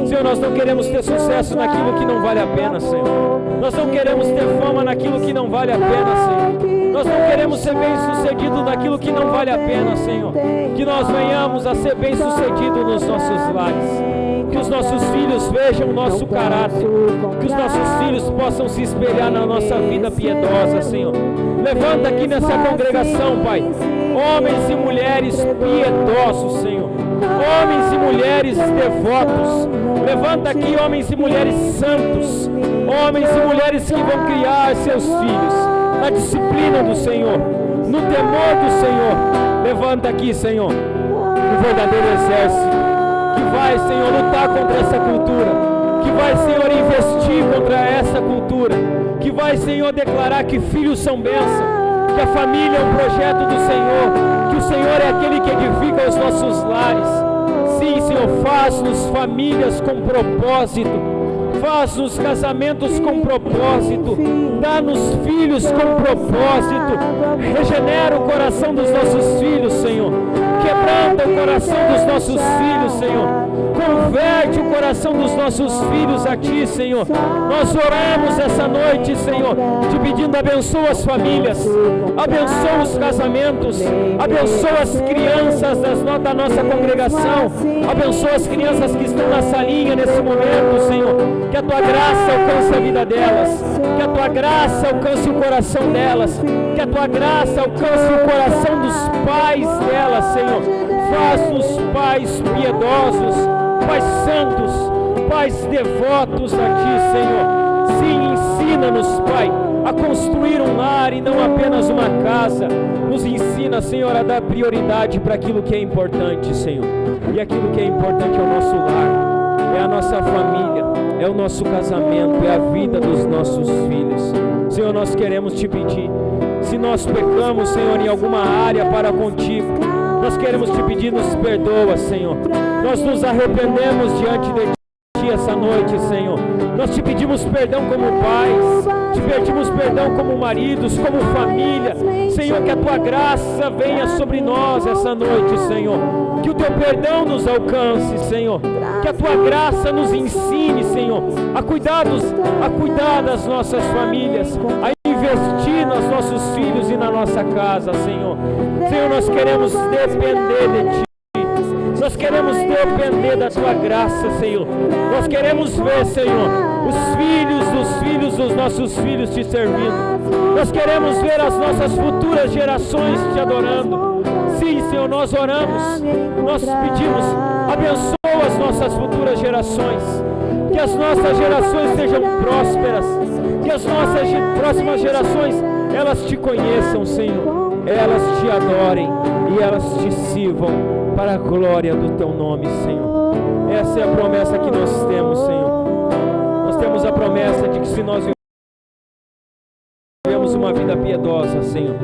Senhor, nós não queremos ter sucesso naquilo que não vale a pena, Senhor. Nós não queremos ter fama naquilo que não vale a pena, Senhor. Nós não queremos ser bem-sucedidos naquilo que não vale a pena, Senhor. Que nós venhamos a ser bem-sucedidos nos nossos lares. Que os nossos filhos vejam o nosso caráter. Que os nossos filhos possam se espelhar na nossa vida piedosa, Senhor. Levanta aqui nessa congregação, Pai, homens e mulheres piedosos, Senhor. Homens e mulheres devotos. Levanta aqui homens e mulheres santos. Homens e mulheres que vão criar seus filhos na disciplina do Senhor, no temor do Senhor. Levanta aqui, Senhor, um verdadeiro exército que vai, Senhor, lutar contra essa cultura, que vai, Senhor, investir contra essa cultura, que vai, Senhor, declarar que filhos são bênção, que a família é um projeto do Senhor, que o Senhor é aquele que edifica os nossos lares. Sim, Senhor, faz-nos famílias com propósito. Faz-nos casamentos com propósito. Dá-nos filhos com propósito. Regenera o coração dos nossos filhos, Senhor. Que quebranta o coração dos nossos filhos, Senhor. Converte o coração dos nossos filhos a Ti, Senhor. Nós oramos essa noite, Senhor, te pedindo, abençoa as famílias, abençoa os casamentos, abençoa as crianças da nossa congregação, abençoa as crianças que estão na salinha nesse momento, Senhor. Que a Tua graça alcance a vida delas, que a Tua graça alcance o coração delas, que a Tua graça alcance o coração dos pais delas, Senhor. Faz-nos pais piedosos, pais santos, pais devotos a Ti, Senhor. Sim, ensina-nos, Pai, a construir um lar e não apenas uma casa. Nos ensina, Senhor, a dar prioridade para aquilo que é importante, Senhor. E aquilo que é importante é o nosso lar, é a nossa família, é o nosso casamento, é a vida dos nossos filhos. Senhor, nós queremos Te pedir, se nós pecamos, Senhor, em alguma área para contigo, nós queremos Te pedir, nos perdoa, Senhor. Nós nos arrependemos diante de Ti essa noite, Senhor. Nós Te pedimos perdão como pais, Te pedimos perdão como maridos, como família. Senhor, que a Tua graça venha sobre nós essa noite, Senhor. Que o Teu perdão nos alcance, Senhor. Que a Tua graça nos ensine, Senhor, a cuidar das nossas famílias, a investir nos nossos filhos e na nossa casa, Senhor. Senhor, nós queremos depender de Ti. Nós queremos depender da Tua graça, Senhor. Nós queremos ver, Senhor, os filhos dos nossos filhos Te servindo. Nós queremos ver as nossas futuras gerações Te adorando. Sim, Senhor, nós oramos, nós pedimos, abençoa as nossas futuras gerações. Que as nossas gerações sejam prósperas. Que as nossas próximas gerações, elas Te conheçam, Senhor. Elas Te adorem e elas Te sirvam para a glória do Teu nome, Senhor. Essa é a promessa que nós temos, Senhor. Nós temos a promessa de que se nós vivemos uma vida piedosa, Senhor,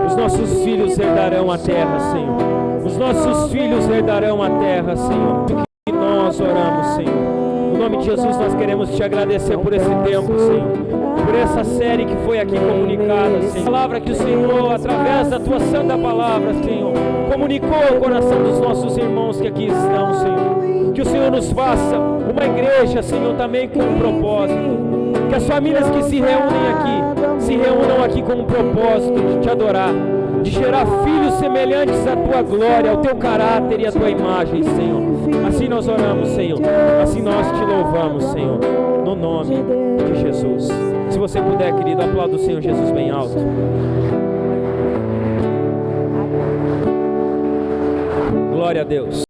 os nossos filhos herdarão a terra, Senhor. Os nossos filhos herdarão a terra, Senhor. E nós oramos, Senhor. No nome de Jesus, nós queremos Te agradecer por esse tempo, Senhor. Por essa série que foi aqui comunicada, Senhor. A palavra que o Senhor, através da Tua santa palavra, Senhor, comunicou ao coração dos nossos irmãos que aqui estão, Senhor. Que o Senhor nos faça uma igreja, Senhor, também com um propósito. Que as famílias que se reúnam aqui com um propósito de Te adorar, de gerar filhos semelhantes à Tua glória, ao Teu caráter e à Tua imagem, Senhor. Assim nós oramos, Senhor. Assim nós Te louvamos, Senhor. No nome de Jesus. Se você puder, querido, aplauda o Senhor Jesus bem alto. Glória a Deus.